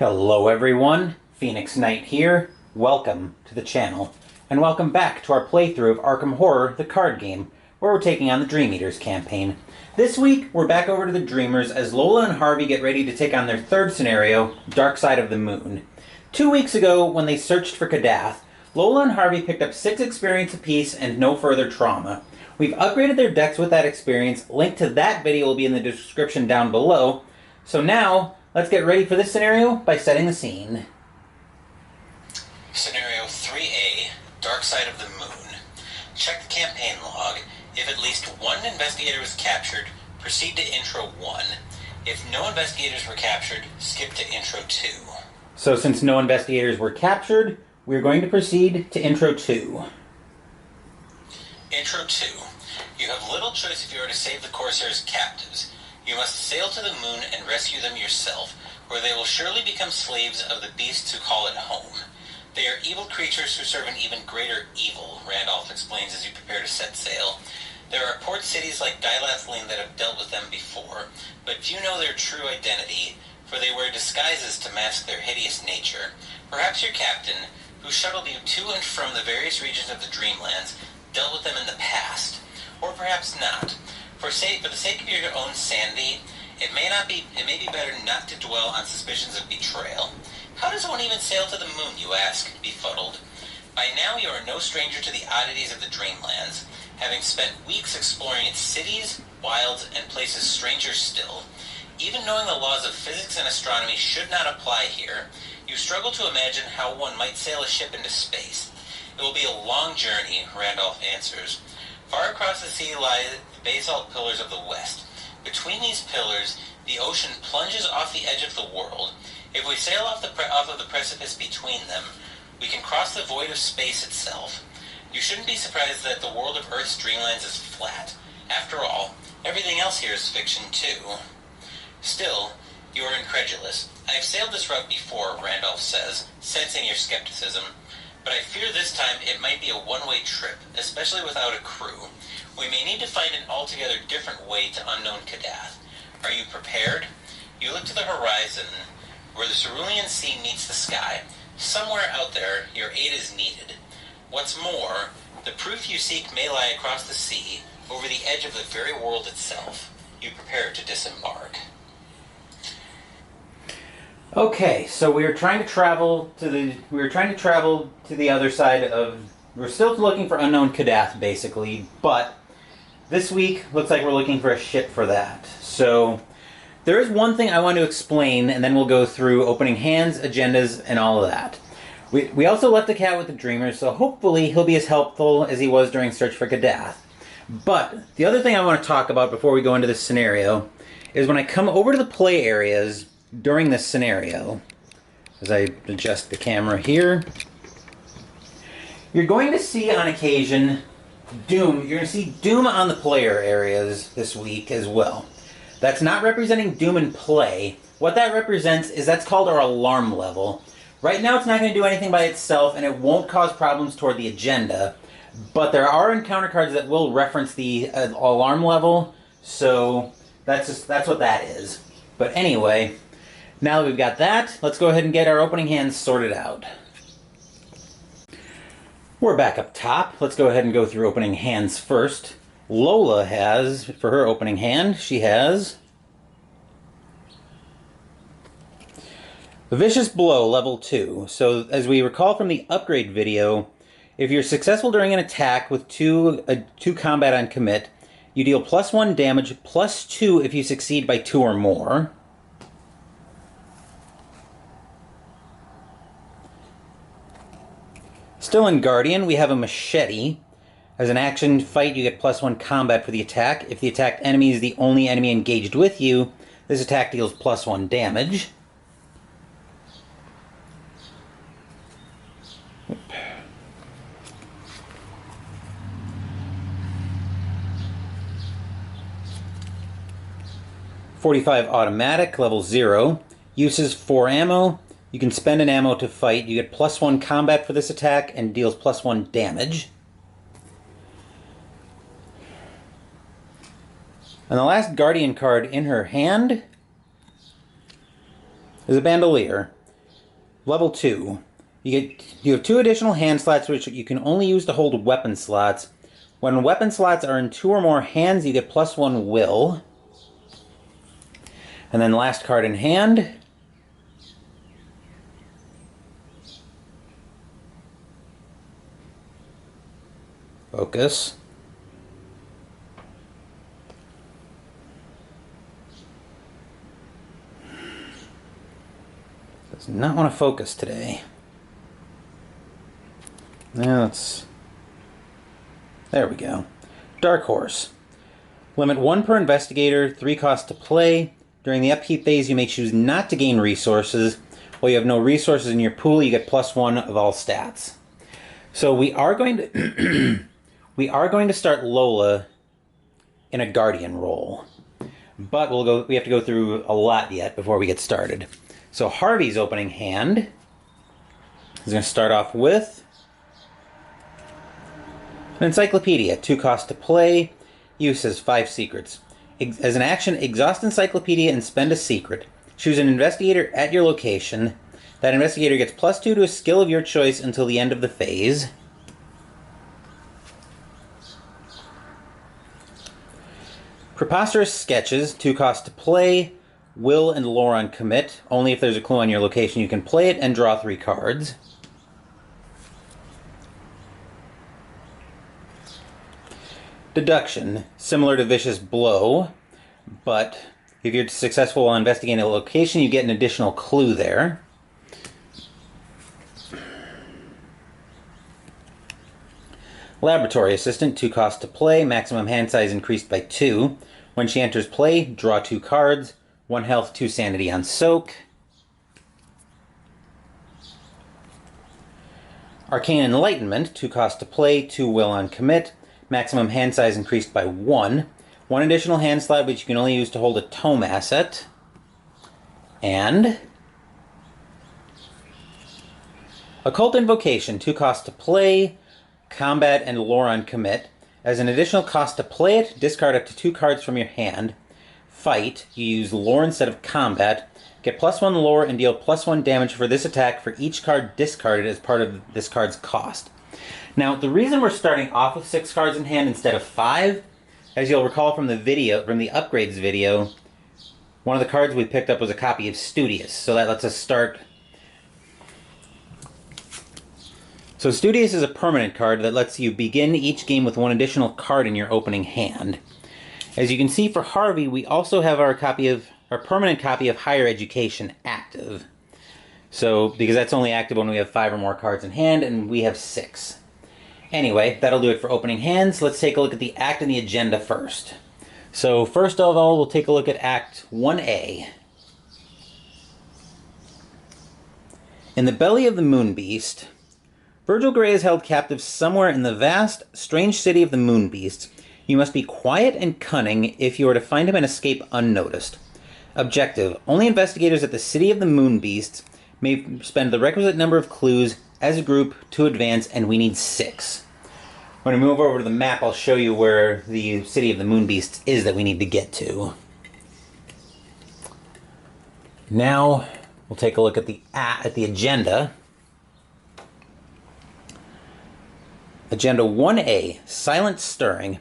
Hello everyone, Phoenix Knight here. Welcome to the channel, and welcome back to our playthrough of Arkham Horror, the card game, where we're taking on the Dream Eaters campaign. This week, we're back over to the Dreamers as Lola and Harvey get ready to take on their third scenario, Dark Side of the Moon. 2 weeks ago, when they searched for Kadath, Lola and Harvey picked up 6 experience apiece and no further trauma. We've upgraded their decks with that experience. Link to that video will be in the description down below. So now, let's get ready for this scenario by setting the scene. Scenario 3A, Dark Side of the Moon. Check the campaign log. If at least one investigator was captured, proceed to Intro 1. If no investigators were captured, skip to Intro 2. So since no investigators were captured, we're going to proceed to Intro 2. Intro 2. You have little choice if you are to save the Corsairs captives. You must sail to the moon and rescue them yourself, where they will surely become slaves of the beasts who call it home. They are evil creatures who serve an even greater evil, Randolph explains as you prepare to set sail. There are port cities like Dilathline that have dealt with them before, but few know their true identity, for they wear disguises to mask their hideous nature. Perhaps your captain, who shuttled you to and from the various regions of the Dreamlands, dealt with them in the past. Or perhaps not. For the sake of your own sanity, it may be better not to dwell on suspicions of betrayal. How does one even sail to the moon, you ask, befuddled? By now you are no stranger to the oddities of the Dreamlands, having spent weeks exploring its cities, wilds, and places stranger still. Even knowing the laws of physics and astronomy should not apply here, you struggle to imagine how one might sail a ship into space. It will be a long journey, Randolph answers. Far across the sea lie the basalt pillars of the west. Between these pillars, the ocean plunges off the edge of the world. If we sail off of the precipice between them, we can cross the void of space itself. You shouldn't be surprised that the world of Earth's dreamlands is flat. After all, everything else here is fiction too. Still, you are incredulous. I have sailed this route before, Randolph says, sensing your skepticism. But I fear this time it might be a one-way trip, especially without a crew. We may need to find an altogether different way to unknown Kadath. Are you prepared? You look to the horizon, where the Cerulean Sea meets the sky. Somewhere out there, your aid is needed. What's more, the proof you seek may lie across the sea, over the edge of the very world itself. You prepare to disembark. Okay, so we were trying to travel to the other side of. We're still looking for unknown Kadath, basically, but this week looks like we're looking for a ship for that. So there is one thing I want to explain, and then we'll go through opening hands, agendas, and all of that. We also left the cat with the Dreamers, so hopefully he'll be as helpful as he was during Search for Kadath. But the other thing I want to talk about before we go into this scenario is when I come over to the play areas during this scenario, as I adjust the camera here, you're going to see on occasion Doom. You're going to see Doom on the player areas this week as well. That's not representing Doom in play. What that represents is that's called our alarm level. Right now it's not going to do anything by itself and it won't cause problems toward the agenda, but there are encounter cards that will reference the alarm level, so that's what that is. But anyway, now that we've got that, let's go ahead and get our opening hands sorted out. We're back up top. Let's go ahead and go through opening hands first. Lola has, for her opening hand, she has the Vicious Blow, level 2. So, as we recall from the upgrade video, if you're successful during an attack with 2 combat on commit, you deal +1 damage, +2 if you succeed by 2 or more. Still in Guardian, we have a Machete. As an action fight, you get +1 combat for the attack. If the attacked enemy is the only enemy engaged with you, this attack deals +1 damage. Oop. 45 automatic, level 0. Uses 4 ammo. You can spend an ammo to fight. You get +1 combat for this attack and deals +1 damage. And the last Guardian card in her hand is a Bandolier. Level 2. You have 2 additional hand slots which you can only use to hold weapon slots. When weapon slots are in 2 or more hands, you get +1 will. And then last card in hand. Focus. Does not want to focus today. Now there we go. Dark Horse. Limit 1 per investigator, 3 cost to play. During the upkeep phase, you may choose not to gain resources. While you have no resources in your pool, you get +1 of all stats. So we are going to we are going to start Lola in a Guardian role. But we have to go through a lot yet before we get started. So Harvey's opening hand is going to start off with an Encyclopedia, 2 cost to play, uses 5 secrets. As an action, exhaust Encyclopedia and spend a secret. Choose an investigator at your location. That investigator gets +2 to a skill of your choice until the end of the phase. Preposterous Sketches, 2 cost to play, will and lore on commit. Only if there's a clue on your location you can play it, and draw 3 cards. Deduction, similar to Vicious Blow, but if you're successful while investigating a location, you get an additional clue there. Laboratory Assistant, 2 cost to play, maximum hand size increased by 2. When she enters play, draw 2 cards, 1 health, 2 sanity on soak. Arcane Enlightenment, 2 cost to play, 2 will on commit. Maximum hand size increased by 1. 1 additional hand slot which you can only use to hold a tome asset. And Occult Invocation, 2 cost to play, combat and lore on commit. As an additional cost to play it, discard up to 2 cards from your hand. Fight, you use lore instead of combat. Get +1 lore and deal +1 damage for this attack for each card discarded as part of this card's cost. Now, the reason we're starting off with 6 cards in hand instead of 5, as you'll recall from the upgrades video, one of the cards we picked up was a copy of Studious, so that lets us start. So Studious is a permanent card that lets you begin each game with 1 additional card in your opening hand. As you can see for Harvey, we also have our permanent copy of Higher Education active. So, because that's only active when we have 5 or more cards in hand, and we have 6. Anyway, that'll do it for opening hands. Let's take a look at the act and the agenda first. So, first of all, we'll take a look at Act 1A. In the belly of the Moon Beast, Virgil Gray is held captive somewhere in the vast, strange city of the Moon Beasts. You must be quiet and cunning if you are to find him and escape unnoticed. Objective: only investigators at the city of the Moon Beasts may spend the requisite number of clues as a group to advance, and we need 6. When we move over to the map, I'll show you where the city of the Moon Beasts is that we need to get to. Now, we'll take a look at the agenda. Agenda 1A, Silent Stirring.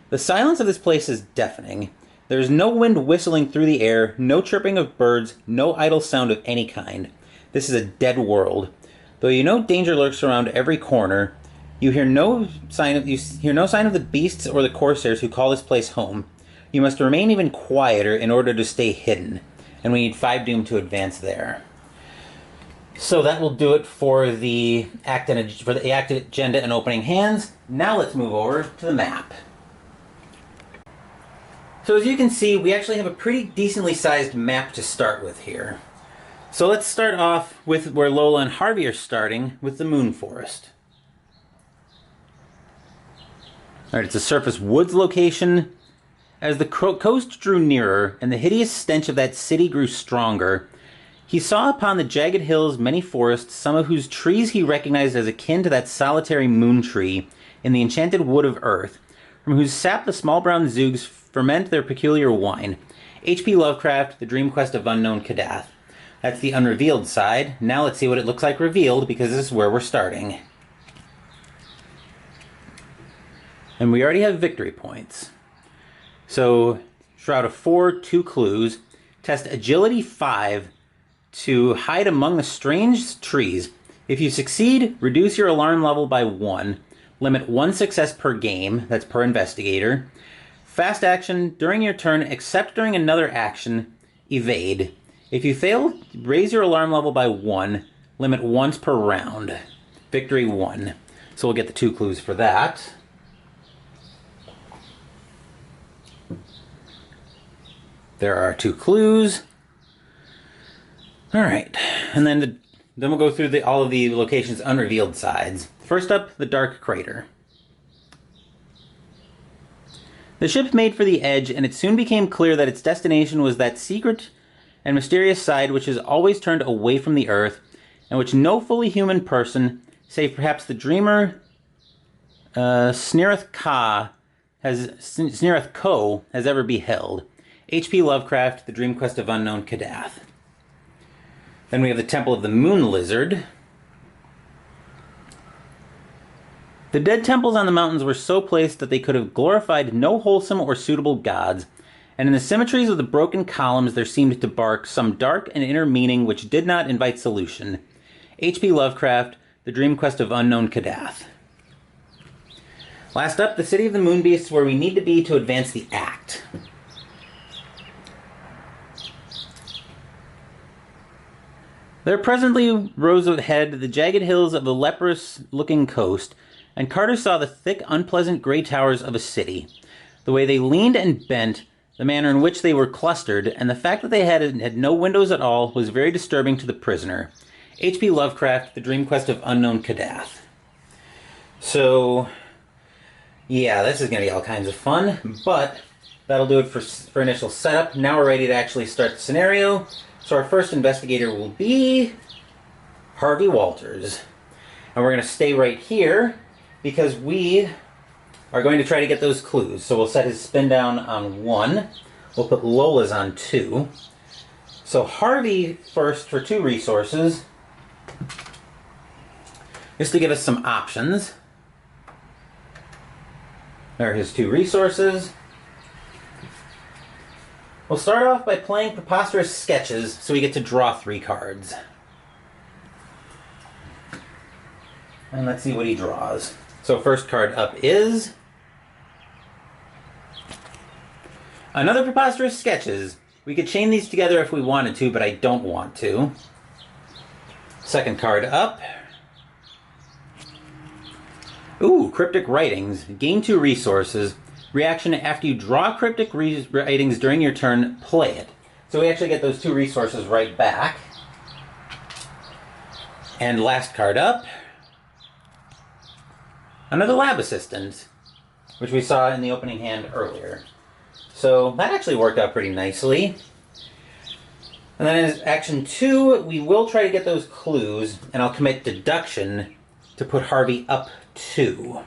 The silence of this place is deafening. There is no wind whistling through the air, no chirping of birds, no idle sound of any kind. This is a dead world. Though you know danger lurks around every corner, you hear no sign of the beasts or the corsairs who call this place home. You must remain even quieter in order to stay hidden, and we need 5 doom to advance there. So that will do it for the act agenda and opening hands. Now let's move over to the map. So as you can see, we actually have a pretty decently sized map to start with here. So let's start off with where Lola and Harvey are starting, with the Moon Forest. Alright, it's a surface woods location. As the coast drew nearer, and the hideous stench of that city grew stronger, he saw upon the jagged hills many forests, some of whose trees he recognized as akin to that solitary moon tree in the enchanted wood of earth, from whose sap the small brown zoogs ferment their peculiar wine. H.P. Lovecraft, The Dream Quest of Unknown Kadath. That's the unrevealed side. Now let's see what it looks like revealed, because this is where we're starting. And we already have victory points. So, Shroud of 4, 2 clues. Test Agility 5 to hide among the strange trees. If you succeed, reduce your alarm level by 1. Limit 1 success per game, that's per investigator. Fast action during your turn, except during another action, evade. If you fail, raise your alarm level by 1. Limit once per round. Victory 1. So we'll get the 2 clues for that. There are 2 clues. Alright, and then we'll go through all of the location's unrevealed sides. First up, the Dark Crater. The ship made for the edge, and it soon became clear that its destination was that secret and mysterious side which is always turned away from the Earth, and which no fully human person, save perhaps the dreamer Sneereth Ko, has ever beheld. H.P. Lovecraft, The Dream Quest of Unknown Kadath. Then we have the Temple of the Moon Lizard. The dead temples on the mountains were so placed that they could have glorified no wholesome or suitable gods, and in the symmetries of the broken columns there seemed to bark some dark and inner meaning which did not invite solution. H.P. Lovecraft, The Dream Quest of Unknown Kadath. Last up, the City of the Moon Beasts, where we need to be to advance the act. There presently rose ahead the jagged hills of a leprous-looking coast, and Carter saw the thick, unpleasant gray towers of a city. The way they leaned and bent, the manner in which they were clustered, and the fact that they had no windows at all was very disturbing to the prisoner. H.P. Lovecraft, The Dream Quest of Unknown Kadath. So, yeah, this is going to be all kinds of fun, but that'll do it for initial setup. Now we're ready to actually start the scenario. So our first investigator will be Harvey Walters. And we're going to stay right here because we are going to try to get those clues. So we'll set his spin down on 1. We'll put Lola's on 2. So Harvey first for 2 resources. Just to give us some options. There are his 2 resources. We'll start off by playing Preposterous Sketches, so we get to draw 3 cards. And let's see what he draws. So first card up is another Preposterous Sketches. We could chain these together if we wanted to, but I don't want to. Second card up. Ooh, Cryptic Writings. Gain 2 resources. Reaction after you draw cryptic writings during your turn, play it. So we actually get those 2 resources right back. And last card up, another Lab Assistant, which we saw in the opening hand earlier. So that actually worked out pretty nicely. And then as action 2, we will try to get those clues, and I'll commit Deduction to put Harvey up 2.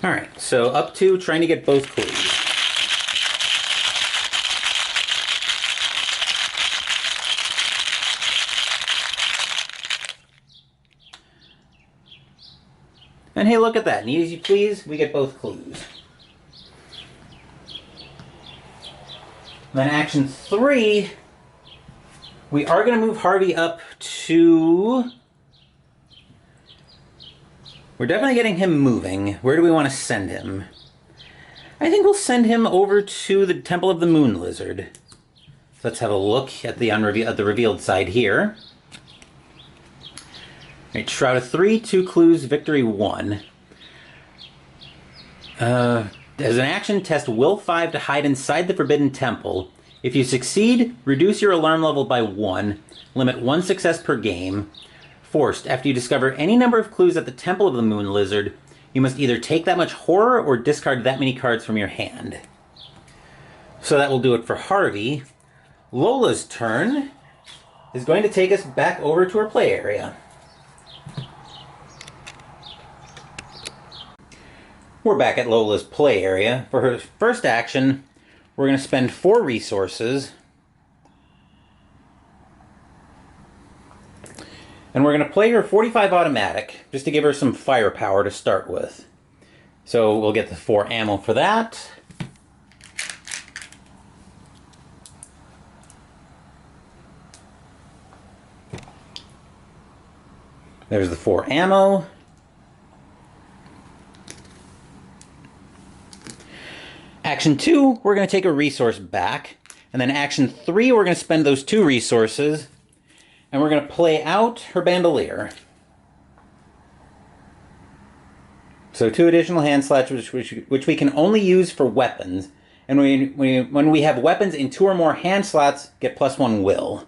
Alright, so up 2, trying to get both clues. And hey, look at that. Neat as you please, we get both clues. Then action 3, we are going to move Harvey up to... We're definitely getting him moving. Where do we want to send him? I think we'll send him over to the Temple of the Moon Lizard. Let's have a look at the revealed side here. Right, Shroud of 3, 2 clues, victory 1. As an action, test Will 5 to hide inside the Forbidden Temple. If you succeed, reduce your alarm level by 1. Limit 1 success per game. Forced, after you discover any number of clues at the Temple of the Moon Lizard, you must either take that much horror or discard that many cards from your hand. So that will do it for Harvey. Lola's turn is going to take us back over to her play area. We're back at Lola's play area. For her first action, we're going to spend 4 resources. And we're going to play her 45 automatic, just to give her some firepower to start with. So we'll get the 4 ammo for that. There's the 4 ammo. Action 2, we're going to take a resource back. And then action 3, we're going to spend those 2 resources. And we're going to play out her bandolier. So 2 additional hand slots, which we can only use for weapons. And when we have weapons in 2 or more hand slots, get +1 will.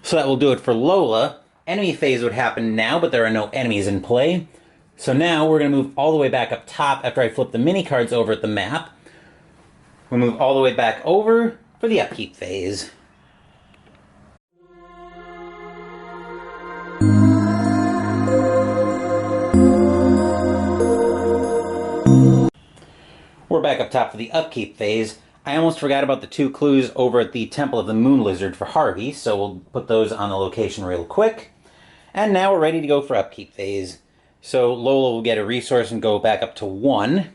So that will do it for Lola. Enemy phase would happen now, but there are no enemies in play. So now we're going to move all the way back up top after I flip the mini cards over at the map. We'll move all the way back over for the upkeep phase. We're back up top for the upkeep phase. I almost forgot about the 2 clues over at the Temple of the Moon Lizard for Harvey, so we'll put those on the location real quick. And now we're ready to go for upkeep phase. So Lola will get a resource and go back up to 1.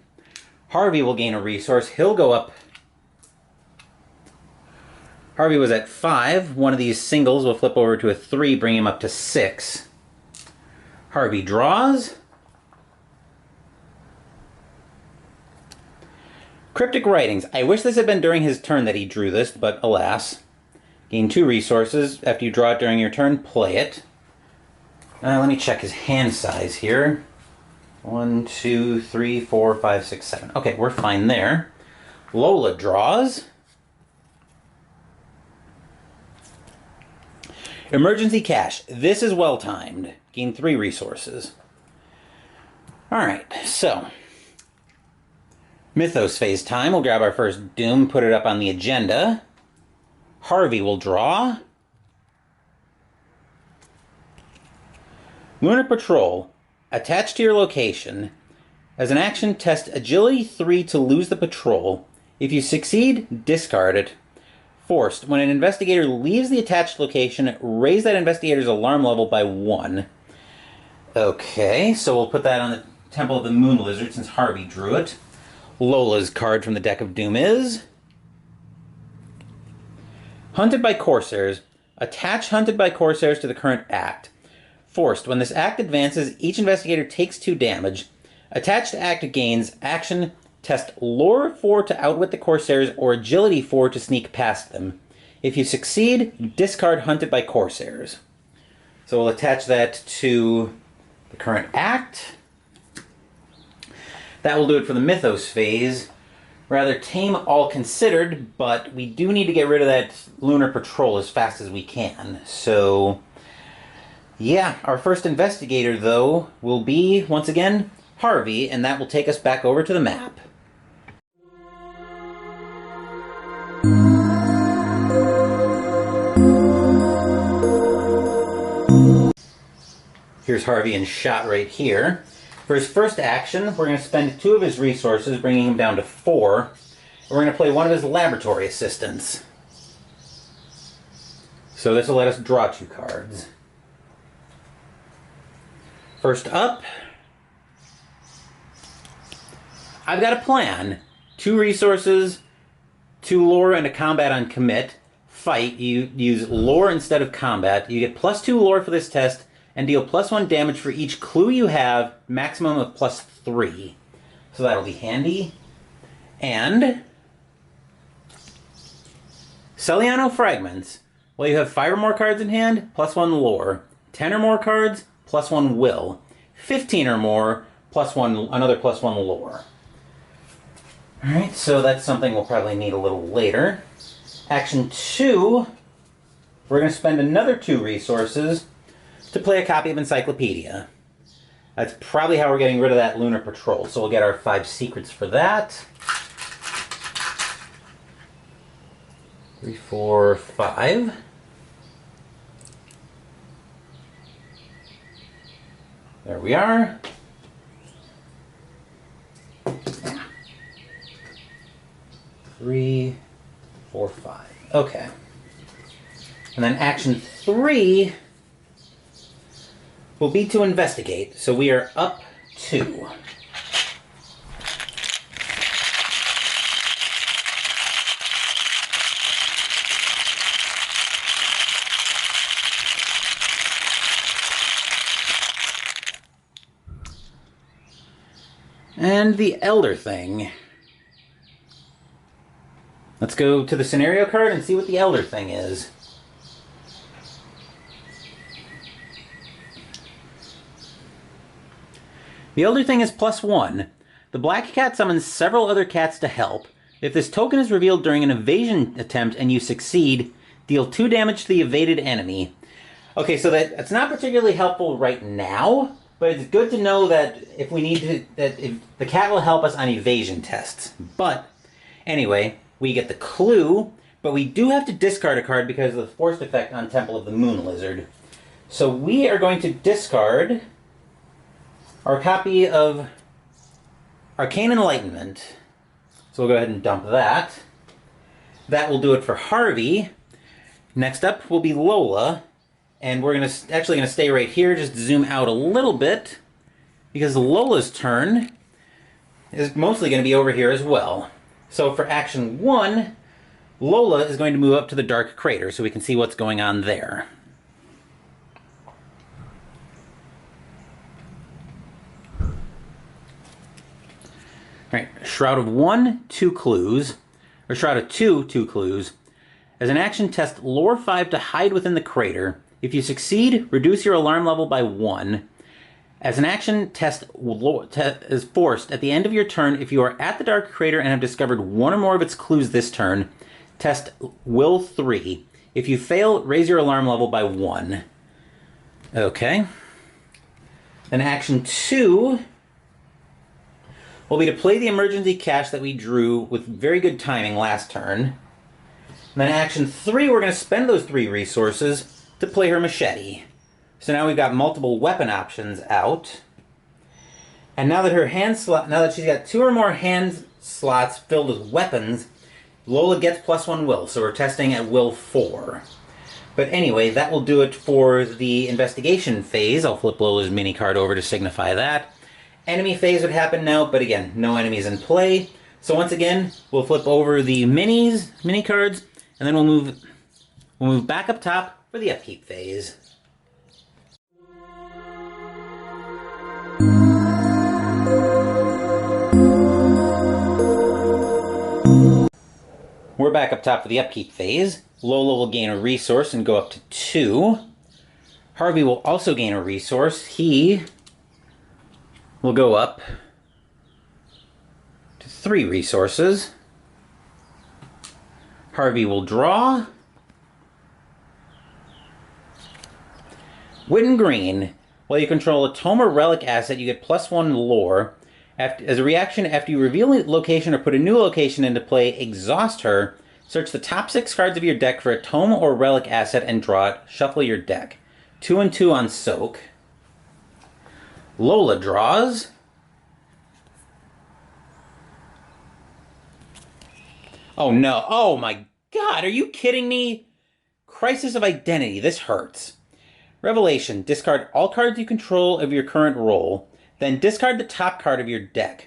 Harvey will gain a resource. He'll go up. Harvey was at 5. One of these singles will flip over to a 3, bring him up to 6. Harvey draws. Cryptic Writings. I wish this had been during his turn that he drew this, but alas. Gain 2 resources. After you draw it during your turn, play it. Let me check his hand size here. 1, 2, 3, 4, 5, 6, 7. Okay, we're fine there. Lola draws. Emergency Cash. This is well timed. Gain 3 resources. Alright, so. Mythos phase time. We'll grab our first Doom, put it up on the agenda. Harvey will draw. Lunar Patrol. Attached to your location. As an action, test Agility 3 to lose the patrol. If you succeed, discard it. Forced. When an investigator leaves the attached location, raise that investigator's alarm level by 1. Okay, so we'll put that on the Temple of the Moon Lizard since Harvey drew it. Lola's card from the deck of Doom is Hunted by Corsairs. Attach Hunted by Corsairs to the current act. Forced. When this act advances, each investigator takes 2 damage. Attached act gains action. Test Lore 4 to outwit the Corsairs or Agility 4 to sneak past them. If you succeed, discard Hunted by Corsairs. So we'll attach that to the current act. That will do it for the Mythos phase. Rather tame all considered, but we do need to get rid of that Lunar Patrol as fast as we can. So, yeah, our first investigator, though, will be, once again, Harvey, and that will take us back over to the map. Here's Harvey in shot right here. For his first action, we're going to spend 2 of his resources, bringing him down to 4. And we're going to play one of his laboratory assistants. So this will let us draw 2 cards. First up, I've got a plan. 2 resources, 2 lore, and a combat on commit. Fight, you use lore instead of combat. You get +2 lore for this test, and deal +1 damage for each clue you have, maximum of +3. So that'll be handy. And Celiano Fragments. Well, you have 5 or more cards in hand, +1 lore. 10 or more cards, +1 will. 15 or more, +1, another +1 lore. Alright, so that's something we'll probably need a little later. Action 2, we're going to spend another 2 resources to play a copy of Encyclopedia. That's probably how we're getting rid of that Lunar Patrol. So we'll get our 5 secrets for that. 3, 4, 5. There we are. 3, 4, 5. Okay. And then action 3 will be to investigate. So we are up 2. And the Elder Thing. Let's go to the scenario card and see what the Elder Thing is. The Elder Thing is +1. The black cat summons several other cats to help. If this token is revealed during an evasion attempt and you succeed, deal 2 damage to the evaded enemy. Okay, so that's not particularly helpful right now, but it's good to know that if we need to, that if the cat will help us on evasion tests. But anyway, we get the clue, but we do have to discard a card because of the forced effect on Temple of the Moon Lizard. So we are going to discard our copy of Arcane Enlightenment. So we'll go ahead and dump that. That will do it for Harvey. Next up will be Lola. And we're actually going to stay right here, just zoom out a little bit, because Lola's turn is mostly going to be over here as well. So for action 1, Lola is going to move up to the Dark Crater so we can see what's going on there. Alright, Shroud of 1, 2 clues. Or Shroud of 2, 2 clues. As an action, test Lore 5 to hide within the crater. If you succeed, reduce your alarm level by 1. As an action, test is forced at the end of your turn. If you are at the Dark Crater and have discovered one or more of its clues this turn, test Will 3. If you fail, raise your alarm level by 1. Okay. Then action 2 will be to play the emergency cache that we drew with very good timing last turn. And then action 3, we're going to spend those 3 resources to play her machete. So now we've got multiple weapon options out. And now that her hand slot, now that she's got 2 or more hand slots filled with weapons, Lola gets +1 will. So we're testing at will 4. But anyway, that will do it for the investigation phase. I'll flip Lola's mini card over to signify that. Enemy phase would happen now, but again, no enemies in play. So once again, we'll flip over the mini cards, and then we'll move back up top for the upkeep phase. We're back up top for the upkeep phase. Lola will gain a resource and go up to 2. Harvey will also gain a resource. He will go up to 3 resources. Harvey will draw. Witten Green. While you control a tome or relic asset, you get +1 lore. As a reaction, after you reveal a location or put a new location into play, exhaust her. Search the top 6 cards of your deck for a tome or relic asset and draw it. Shuffle your deck. 2 and 2 on soak. Lola draws. Oh no. Oh my god, are you kidding me? Crisis of Identity. This hurts. Revelation. Discard all cards you control of your current role. Then discard the top card of your deck.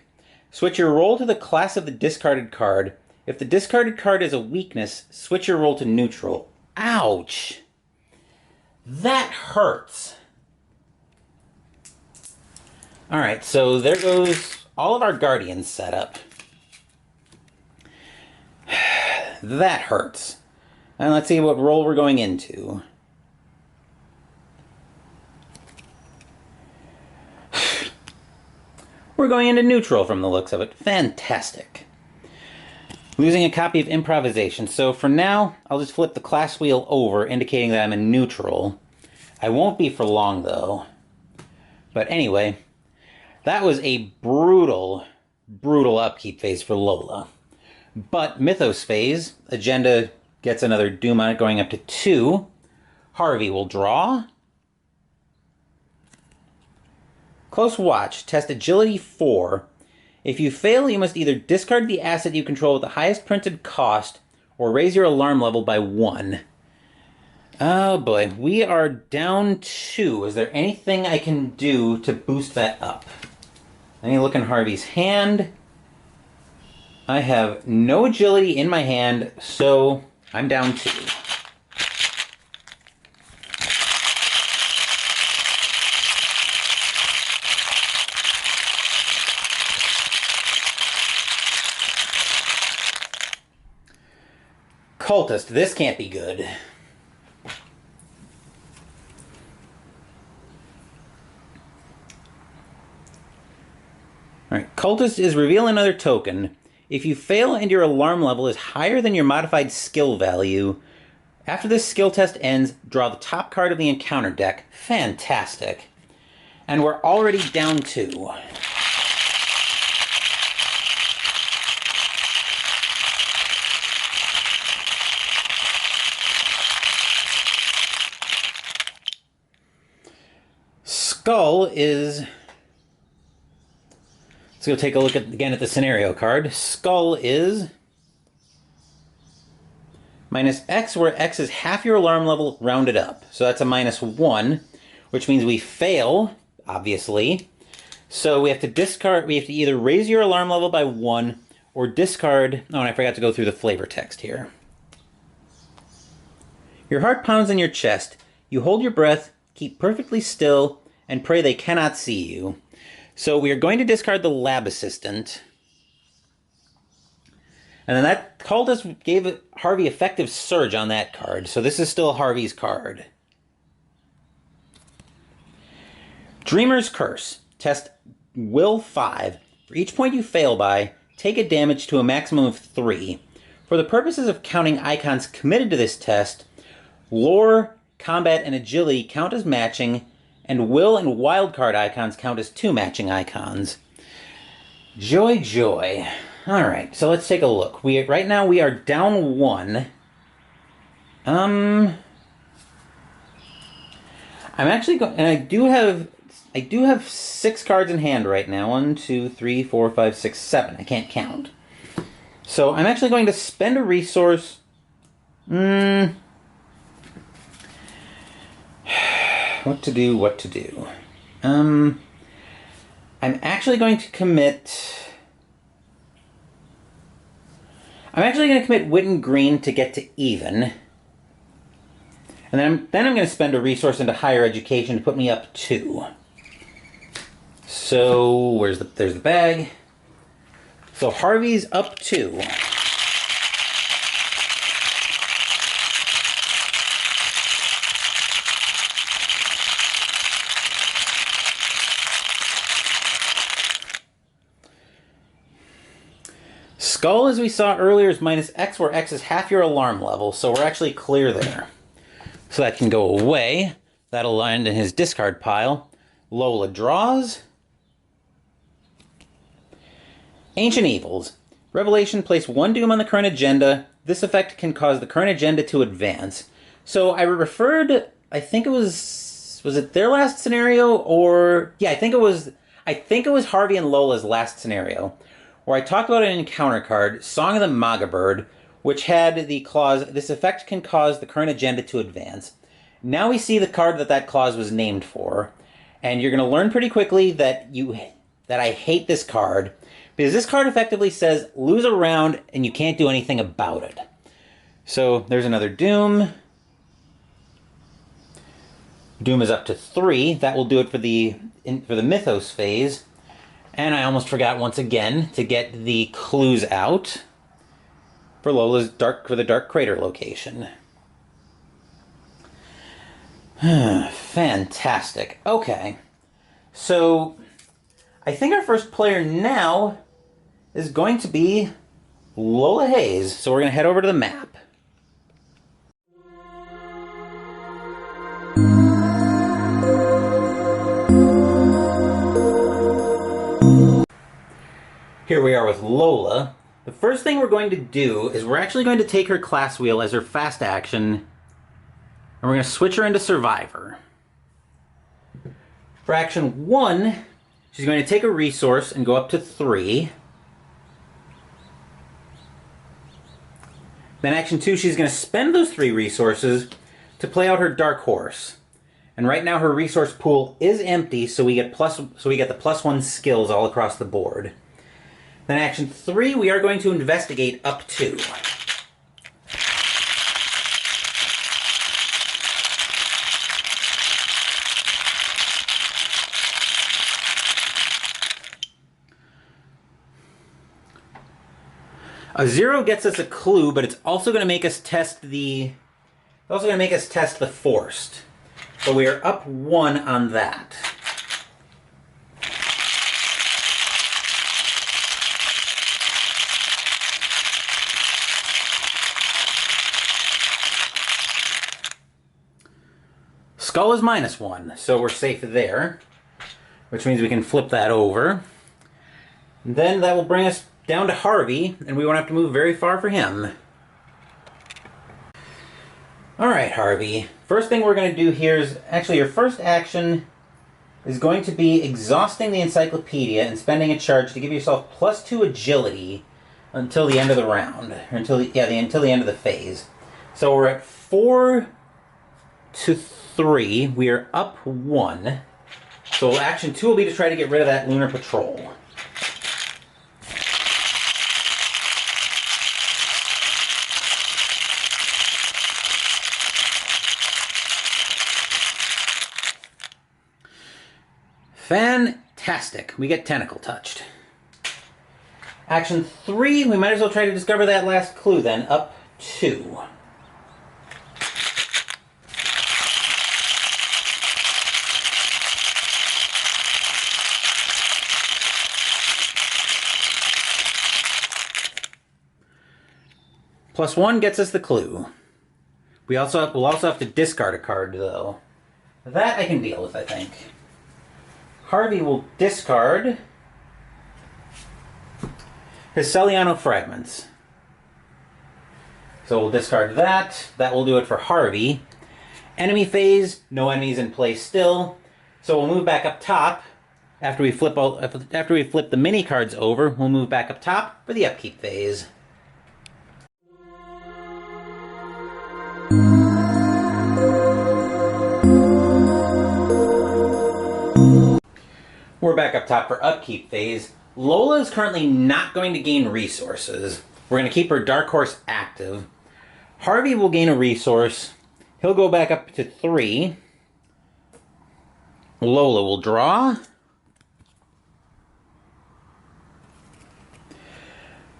Switch your role to the class of the discarded card. If the discarded card is a weakness, switch your role to neutral. Ouch. That hurts. Alright, so there goes all of our Guardians set up. That hurts. And let's see what role we're going into. We're going into neutral from the looks of it. Fantastic. Losing a copy of Improvisation. So for now, I'll just flip the class wheel over, indicating that I'm in neutral. I won't be for long, though. But anyway, that was a brutal, brutal upkeep phase for Lola. But Mythos phase, Agenda gets another Doom on it, going up to 2. Harvey will draw. Close Watch, test Agility 4. If you fail, you must either discard the asset you control with the highest printed cost or raise your alarm level by 1. Oh boy, we are down 2. Is there anything I can do to boost that up? Let me look in Harvey's hand. I have no agility in my hand, so I'm down 2. Cultist, this can't be good. Alright, Cultist is reveal another token. If you fail and your alarm level is higher than your modified skill value, after this skill test ends, draw the top card of the encounter deck. Fantastic. And we're already down 2. Skull is... Let's go take a look again at the scenario card. Skull is minus X, where X is half your alarm level rounded up. So that's a -1, which means we fail, obviously. So we have to discard, we have to either raise your alarm level by 1 or discard... Oh, and I forgot to go through the flavor text here. Your heart pounds in your chest. You hold your breath, keep perfectly still, and pray they cannot see you. So we are going to discard the lab assistant. And then that cultist gave Harvey effective surge on that card. So this is still Harvey's card. Dreamer's Curse. Test Will 5. For each point you fail by, take a damage to a maximum of 3. For the purposes of counting icons committed to this test, lore, combat, and agility count as matching, and will and wildcard icons count as 2 matching icons. Joy, joy. Alright, so let's take a look. Right now we are down 1. I'm actually going... And I do have 6 cards in hand right now. 1, 2, 3, 4, 5, 6, 7. I can't count. So I'm actually going to spend a resource... What to do. I'm actually going to commit... Wit and Green to get to even. And then I'm going to spend a resource into higher education to put me up 2. So, there's the bag. So Harvey's up 2. Skull, as we saw earlier, is minus X, where X is half your alarm level, so we're actually clear there. So that can go away. That'll land in his discard pile. Lola draws. Ancient Evils. Revelation, place 1 doom on the current agenda. This effect can cause the current agenda to advance. So I referred, I think it was it their last scenario, or... Yeah, I think it was Harvey and Lola's last scenario, where I talked about an encounter card, Song of the Magabird, which had the clause, this effect can cause the current agenda to advance. Now we see the card that clause was named for, and you're going to learn pretty quickly that I hate this card, because this card effectively says, lose a round and you can't do anything about it. So there's another Doom. Doom is up to 3. That will do it for the Mythos phase. And I almost forgot once again to get the clues out for the Dark Crater location. Fantastic. Okay. So I think our first player now is going to be Lola Hayes. So we're going to head over to the map. Here we are with Lola. The first thing we're going to do is we're actually going to take her class wheel as her fast action, and we're going to switch her into Survivor. For action 1, She's going to take a resource and go up to 3. Then action 2, she's going to spend those 3 resources to play out her Dark Horse. And right now her resource pool is empty, so we get the +1 skills all across the board. Then action 3, we are going to investigate up 2. A 0 gets us a clue, but it's also going to make us test the forced. So we are up 1 on that. Skull is -1, so we're safe there, which means we can flip that over. And then that will bring us down to Harvey, and we won't have to move very far for him. Alright, Harvey. First thing we're going to do here is, actually your first action is going to be exhausting the encyclopedia and spending a charge to give yourself +2 agility until the end of the round. Or until the end of the phase. So we're at 4 to 3. We are up 1. So action 2 will be to try to get rid of that lunar patrol. Fantastic. We get tentacle touched. Action 3, we might as well try to discover that last clue then. Up 2. +1 gets us the clue. We'll also have to discard a card though. That I can deal with, I think. Harvey will discard his Celiano Fragments. So we'll discard that. That will do it for Harvey. Enemy phase, no enemies in play still. So we'll move back up top. After we flip the mini cards over, we'll move back up top for the upkeep phase. We're back up top for upkeep phase. Lola is currently not going to gain resources. We're going to keep her Dark Horse active. Harvey will gain a resource. He'll go back up to 3. Lola will draw.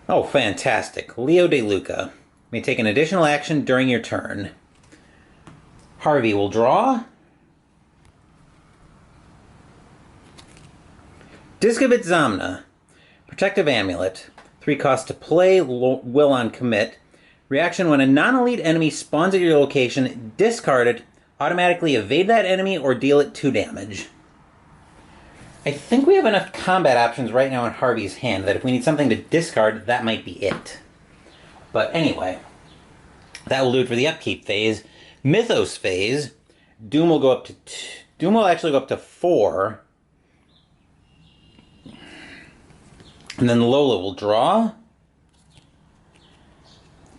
Oh, fantastic. Leo De Luca may take an additional action during your turn. Harvey will draw. Discovit Zamna. Protective Amulet. 3 cost to play, will on commit. Reaction: when a non-elite enemy spawns at your location, discard it, automatically evade that enemy, or deal it 2 damage. I think we have enough combat options right now in Harvey's hand that if we need something to discard, that might be it. But anyway, that will do it for the upkeep phase. Mythos phase, Doom will actually go up to 4. And then Lola will draw.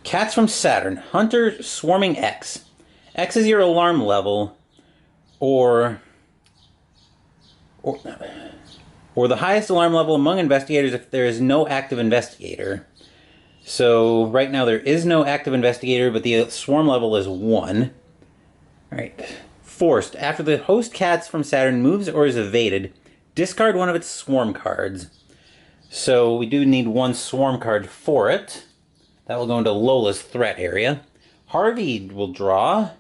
Cats from Saturn. Hunter Swarming X. X is your alarm level, or the highest alarm level among investigators if there is no active investigator. So right now there is no active investigator, but the swarm level is 1. Alright. Forced. After the host Cats from Saturn moves or is evaded, discard one of its swarm cards. So we do need 1 swarm card for it. That will go into Lola's threat area. Harvey will draw.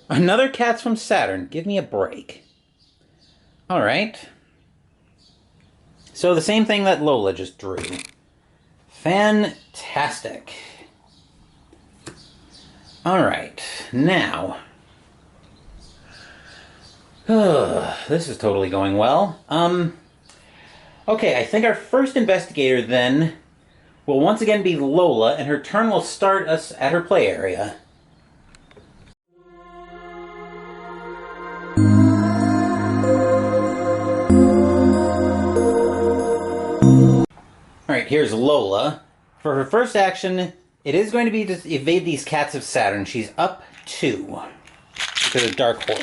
Another Cats from Saturn. Give me a break. Alright. So the same thing that Lola just drew. Fantastic. Alright. Now. This is totally going well. Okay, I think our first investigator then will once again be Lola, and her turn will start us at her play area. Alright, here's Lola. For her first action, it is going to be to evade these cats of Saturn. She's up 2. Because of Dark Horse.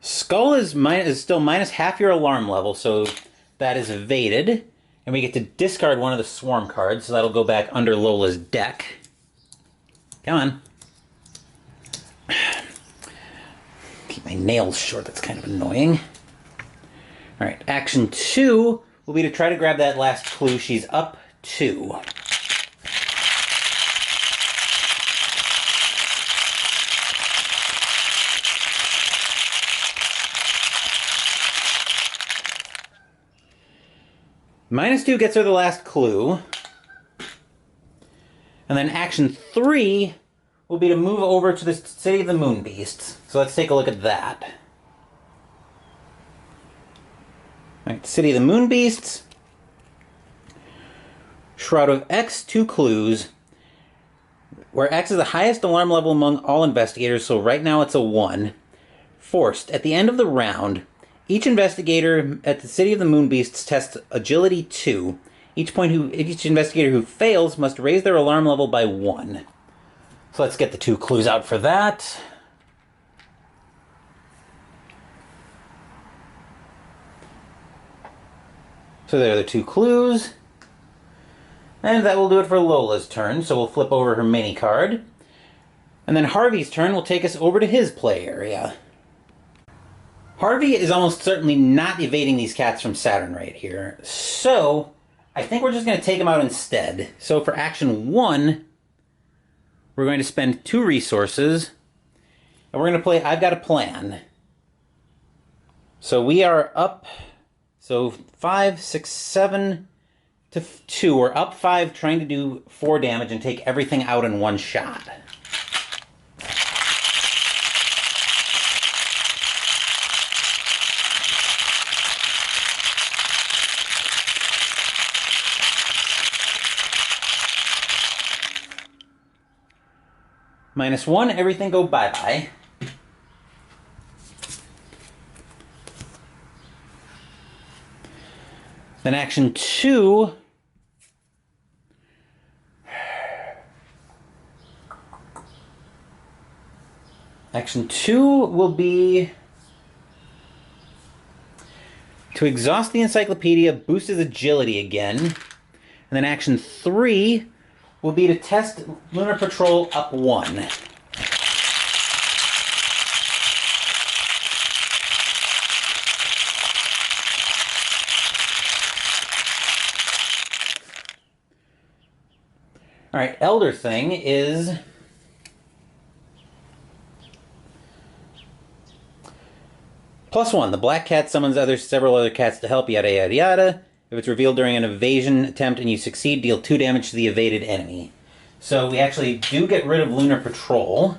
Skull is still minus half your alarm level, so that is evaded. And we get to discard one of the swarm cards, so that'll go back under Lola's deck. Come on. Keep my nails short, that's kind of annoying. Alright, action 2 will be to try to grab that last clue. She's up 2. -2 gets her the last clue. And then action 3 will be to move over to the City of the Moon Beasts. So let's take a look at that. Alright, City of the Moon Beasts. Shroud of X, 2 clues. Where X is the highest alarm level among all investigators, so right now it's a 1. Forced. At the end of the round, each investigator at the City of the Moon Beasts tests Agility 2. Each investigator who fails must raise their alarm level by 1. So let's get the 2 clues out for that. So there are the 2 clues. And that will do it for Lola's turn, so we'll flip over her mini card. And then Harvey's turn will take us over to his play area. Harvey is almost certainly not evading these cats from Saturn right here. So I think we're just going to take them out instead. So for action 1, we're going to spend 2 resources. And we're going to play I've Got a Plan. So we are up, so 5, 6, 7 to 2. We're up 5 trying to do 4 damage and take everything out in one shot. -1, everything go bye-bye. Then action 2. Action 2 will be to exhaust the encyclopedia, boost his agility again. And then action 3 will be to test Lunar Patrol up 1. Alright, Elder Thing is +1. The black cat summons several other cats to help, yada yada yada. If it's revealed during an evasion attempt and you succeed, deal 2 damage to the evaded enemy. So we actually do get rid of Lunar Patrol,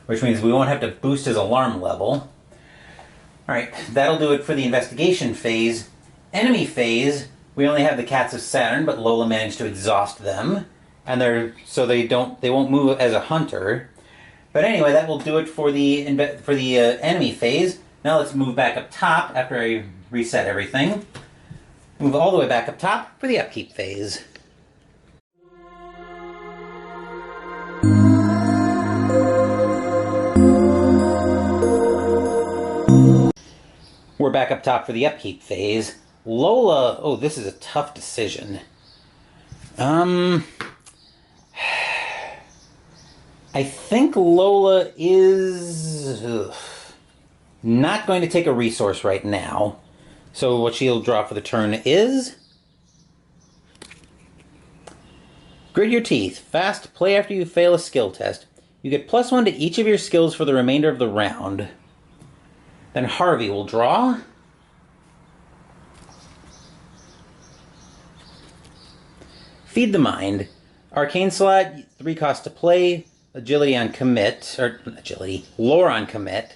which means we won't have to boost his alarm level. Alright, that'll do it for the investigation phase. Enemy phase, we only have the Cats of Saturn, but Lola managed to exhaust them. And they won't move as a hunter. But anyway, that will do it for the enemy phase. Now let's move back up top after I reset everything. Move all the way back up top for the upkeep phase. We're back up top for the upkeep phase. Lola, oh, this is a tough decision. I think Lola is not going to take a resource right now. So what she'll draw for the turn is Grit Your Teeth. Fast, play after you fail a skill test. You get +1 to each of your skills for the remainder of the round. Then Harvey will draw. Feed the Mind. Arcane slot, 3 cost to play. Agility on commit, lore on commit.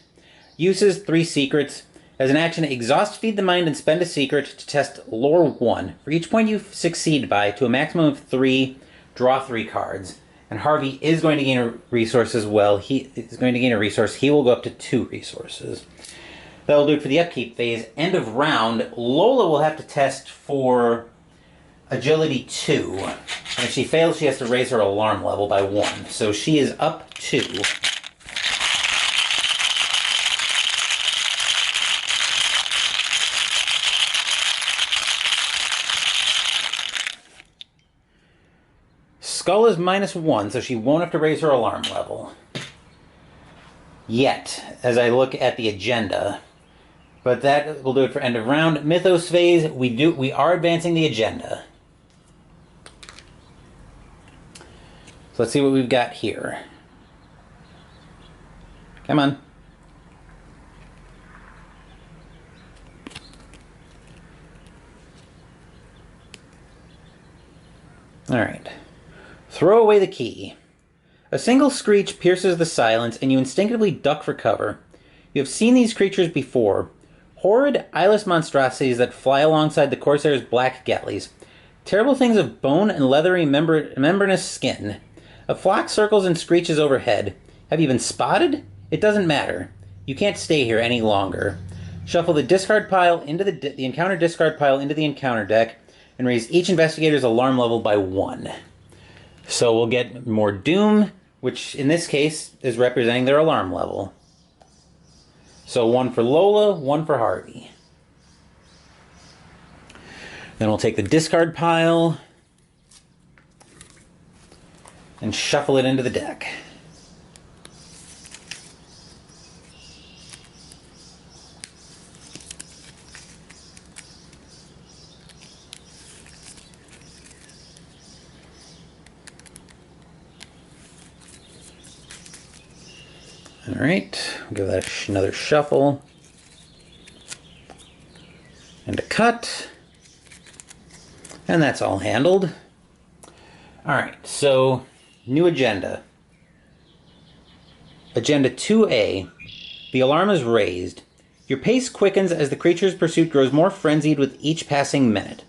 Uses 3 secrets. As an action, exhaust Feed the Mind and spend a secret to test lore 1. For each point you succeed by, to a maximum of 3, draw 3 cards. And Harvey is going to gain a resource as well. He is going to gain a resource. He will go up to 2 resources. That will do it for the upkeep phase. End of round, Lola will have to test for Agility 2. And if she fails, she has to raise her alarm level by 1. So she is up 2. Skull is -1, so she won't have to raise her alarm level. Yet, as I look at the agenda. But that will do it for end of round. Mythos phase, we are advancing the agenda. So let's see what we've got here. Come on. All right. Throw away the key. A single screech pierces the silence, and you instinctively duck for cover. You have seen these creatures before. Horrid, eyeless monstrosities that fly alongside the Corsair's black galleys. Terrible things of bone and leathery membranous skin. A flock circles and screeches overhead. Have you been spotted? It doesn't matter. You can't stay here any longer. Shuffle the discard pile into the encounter discard pile into the encounter deck, and raise each investigator's alarm level by 1. So we'll get more Doom, which in this case is representing their alarm level. So 1 for Lola, 1 for Harvey. Then we'll take the discard pile and shuffle it into the deck. All right, give that another shuffle and a cut, and that's all handled. All right, so new agenda. Agenda 2A. The alarm is raised. Your pace quickens as the creature's pursuit grows more frenzied with each passing minute.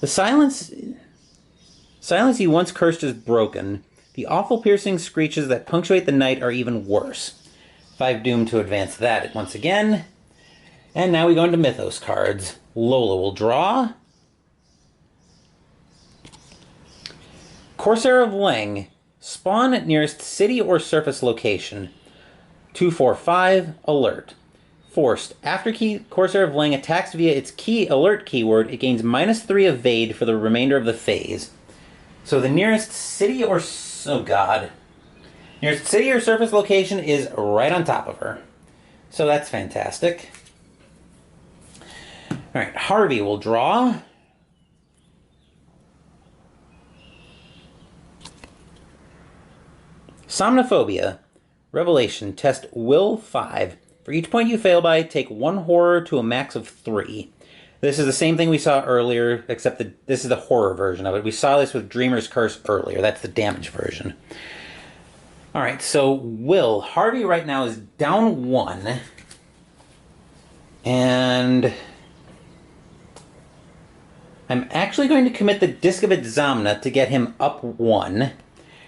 The silence you once cursed is broken. The awful piercing screeches that punctuate the night are even worse. 5 Doom to advance that once again. And now we go into Mythos cards. Lola will draw. Corsair of Leng. Spawn at nearest city or surface location. 2/4/5. Alert. Forced. After Corsair of Leng attacks via its key alert keyword, it gains -3 evade for the remainder of the phase. So the nearest city or... oh god. Nearest city or surface location is right on top of her. So that's fantastic. Alright, Harvey will draw. Somnophobia. Revelation. Test Will 5. For each point you fail by, take 1 horror to a max of 3. This is the same thing we saw earlier, except that this is the horror version of it. We saw this with Dreamer's Curse earlier. That's the damage version. Alright, so Will. Harvey right now is down 1. And I'm actually going to commit the Disc of Itzamna to get him up 1. And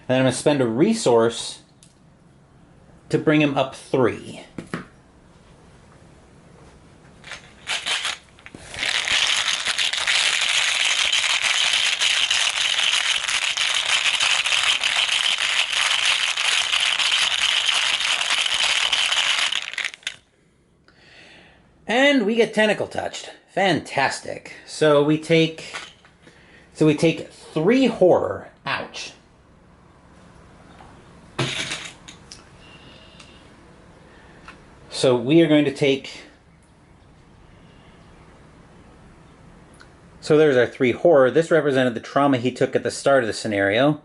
then I'm going to spend a resource to bring him up 3. And we get Tentacle Touched. Fantastic. So we take 3 horror. Ouch. So we are going to take... so there's our 3 horror. This represented the trauma he took at the start of the scenario.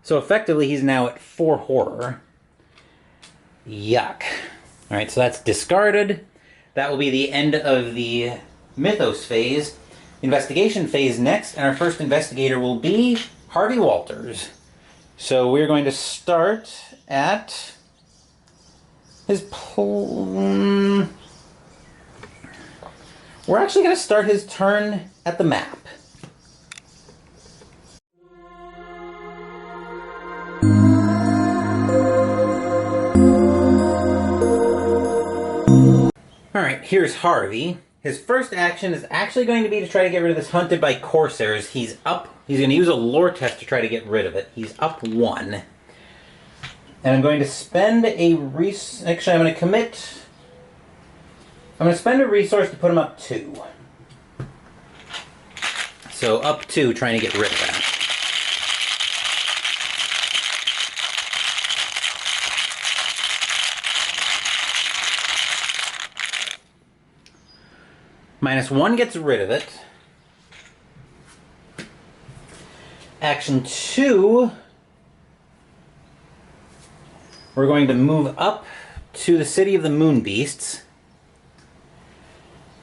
So effectively he's now at 4 horror. Yuck. Alright, so that's discarded. That will be the end of the Mythos phase. Investigation phase next, and our first investigator will be Harvey Walters. So we're going to start at his... we're actually going to start his turn at the map. Alright, here's Harvey. His first action is actually going to be to try to get rid of this hunted by Corsairs. He's going to use a lore test to try to get rid of it. He's up 1. And I'm going to spend a actually, I'm going to spend a resource to put him up 2. So up 2, trying to get rid of that. -1 gets rid of it. Action 2, we're going to move up to the City of the Moon Beasts.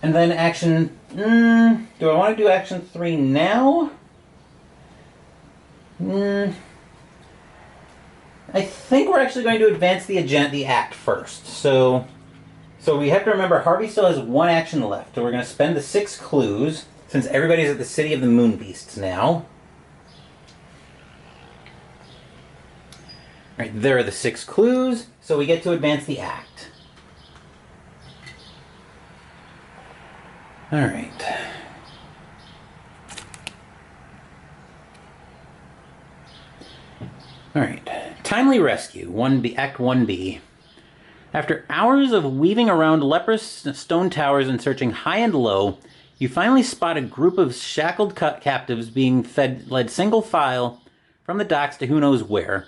And then action... do I want to do action 3 now? I think we're actually going to advance the act first. So we have to remember Harvey still has 1 action left. So we're going to spend the 6 clues, since everybody's at the City of the Moon Beasts now. Alright, there are the 6 clues, so we get to advance the act. Alright. Alright. Timely Rescue, Act 1B. After hours of weaving around leprous stone towers and searching high and low, you finally spot a group of shackled captives being led single file from the docks to who knows where.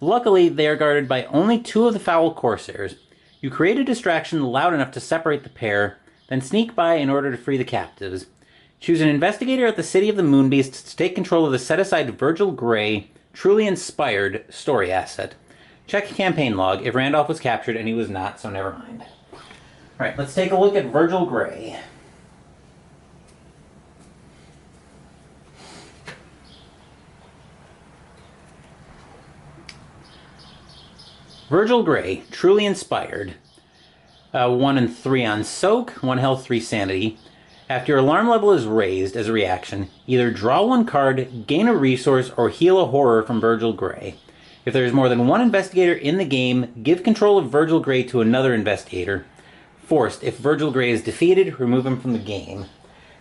Luckily, they are guarded by only 2 of the foul Corsairs. You create a distraction loud enough to separate the pair, then sneak by in order to free the captives. Choose an investigator at the City of the Moonbeasts to take control of the set-aside Virgil Gray, truly inspired story asset. Check campaign log if Randolph was captured and he was not, so never mind. Alright, let's take a look at Virgil Gray. Virgil Gray, truly inspired. 1 and 3 on soak, 1 health, 3 sanity. After your alarm level is raised as a reaction, either draw 1 card, gain a resource, or heal a horror from Virgil Gray. If there is more than 1 investigator in the game, give control of Virgil Gray to another investigator. Forced, if Virgil Gray is defeated, remove him from the game.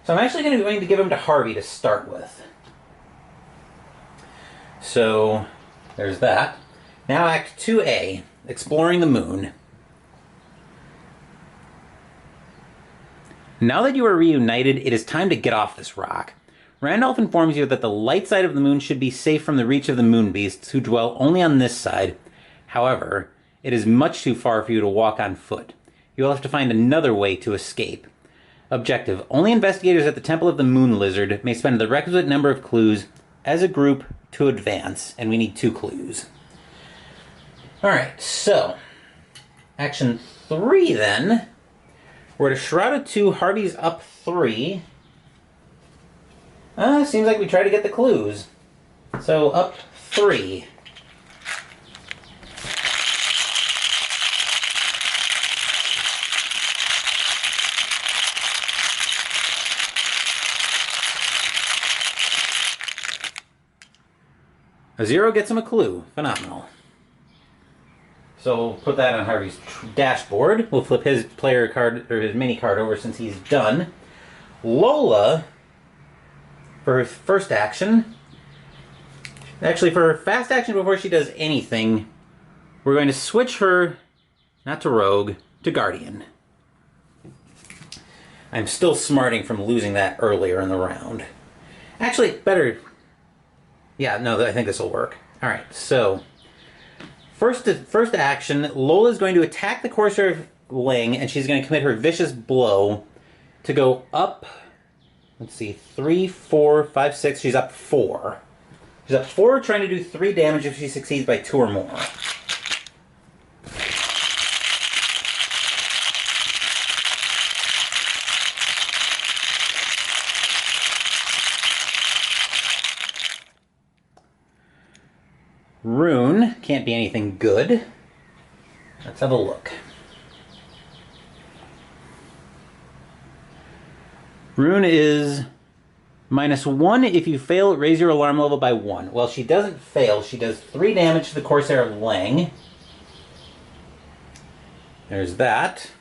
So I'm actually going to give him to Harvey to start with. So, there's that. Now Act 2A, Exploring the Moon. Now that you are reunited, it is time to get off this rock. Randolph informs you that the light side of the moon should be safe from the reach of the moon beasts, who dwell only on this side. However, it is much too far for you to walk on foot. You will have to find another way to escape. Objective: only investigators at the Temple of the Moon Lizard may spend the requisite number of clues as a group to advance, and we need 2 clues. Alright, so, action 3 then. We're at a Shroud of 2, Harvey's up 3. Seems like we try to get the clues. So, up 3. A 0 gets him a clue. Phenomenal. So we'll put that on Harvey's dashboard. We'll flip his player card, or his mini card over since he's done. Lola, for her first action, actually for her fast action before she does anything, we're going to switch her, not to Rogue, to Guardian. I'm still smarting from losing that earlier in the round. Actually, better... Yeah, no, I think this will work. Alright, so... First action, Lola's going to attack the Corsair Ling, and she's going to commit her Vicious Blow to go up, let's see, 3, 4, 5, 6, she's up 4. She's up 4, trying to do 3 damage if she succeeds by 2 or more. Rune can't be anything good. Let's have a look. Rune is -1 if you fail, raise your alarm level by 1. Well, she doesn't fail. She does 3 damage to the Corsair Lang. There's that.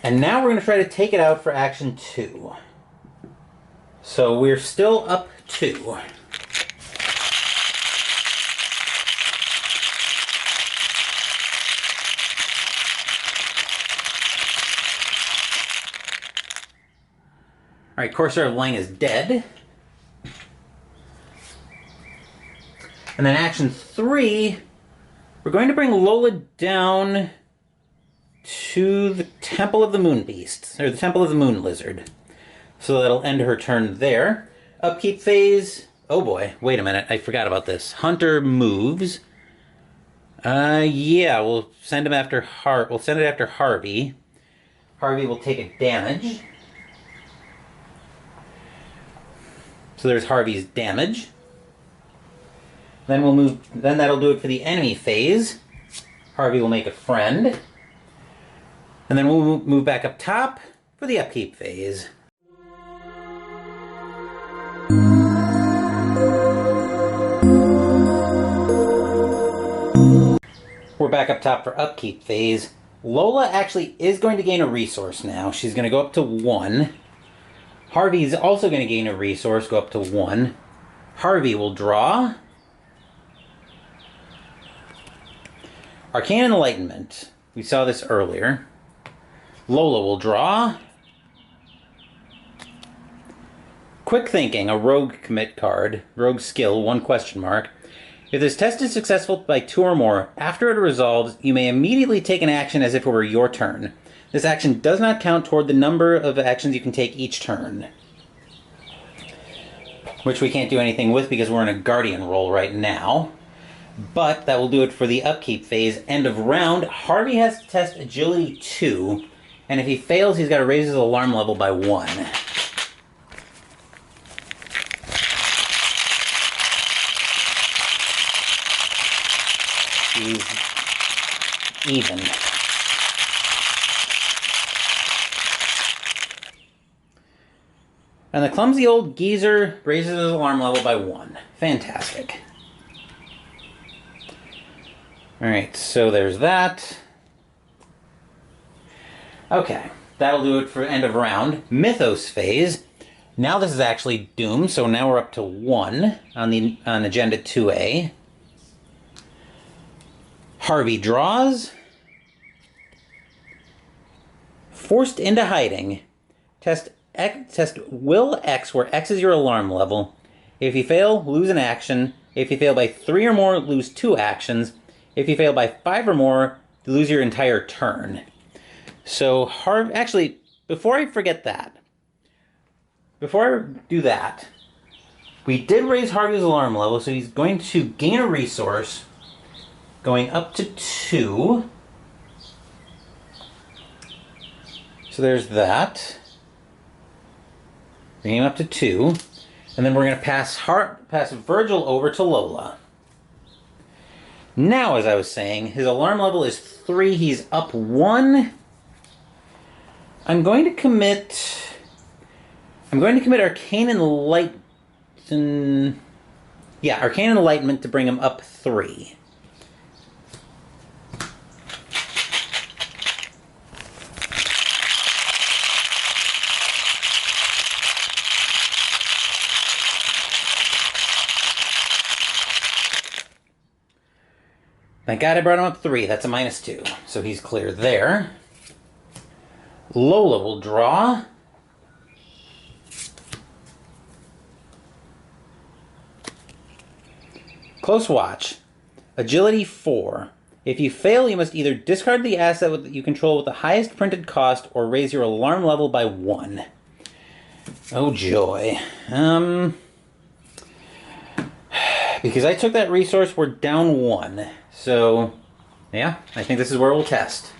And now we're going to try to take it out for action 2. So we're still up 2. Alright, Corsair of Lang is dead. And then action 3, we're going to bring Lola down to the Temple of the Moon Beast, or the Temple of the Moon Lizard. So that'll end her turn there. Upkeep phase. Oh boy, wait a minute, I forgot about this. Hunter moves. Yeah, we'll send him after we'll send it after Harvey. Harvey will take a damage. So there's Harvey's damage. Then we'll move. Then that'll do it for the enemy phase. Harvey will make a friend. And then we'll move back up top for the upkeep phase. We're back up top for upkeep phase. Lola actually is going to gain a resource now. She's going to go up to 1. Harvey is also going to gain a resource, go up to 1. Harvey will draw. Arcane Enlightenment. We saw this earlier. Lola will draw. Quick Thinking, a rogue commit card. Rogue skill, 1 question mark. If this test is successful by 2 or more, after it resolves, you may immediately take an action as if it were your turn. This action does not count toward the number of actions you can take each turn. Which we can't do anything with because we're in a Guardian role right now. But that will do it for the upkeep phase. End of round. Harvey has to test Agility 2. And if he fails, he's got to raise his alarm level by 1. He's even. And the clumsy old geezer raises his alarm level by 1. Fantastic. Alright, so there's that. Okay, that'll do it for end of round. Mythos phase. Now this is actually Doom, so now we're up to 1 on Agenda 2A. Harvey draws. Forced into hiding. Test Will X, where X is your alarm level. If you fail, lose an action. If you fail by 3 or more, lose 2 actions. If you fail by 5 or more, you lose your entire turn. So, actually, before I forget that, before I do that, we did raise Harvey's alarm level, so he's going to gain a resource, going up to 2. So there's that. Bring him up to 2. And then we're going to pass Virgil over to Lola. Now, as I was saying, his alarm level is 3. He's up 1. I'm going to commit Arcane Enlightenment. Yeah, Arcane Enlightenment to bring him up 3. Thank God I brought him up 3. That's a -2. So he's clear there. Lola will draw. Close Watch. Agility 4. If you fail, you must either discard the asset that you control with the highest printed cost or raise your alarm level by 1. Oh joy. Because I took that resource, we're down 1. So, yeah, I think this is where we'll test.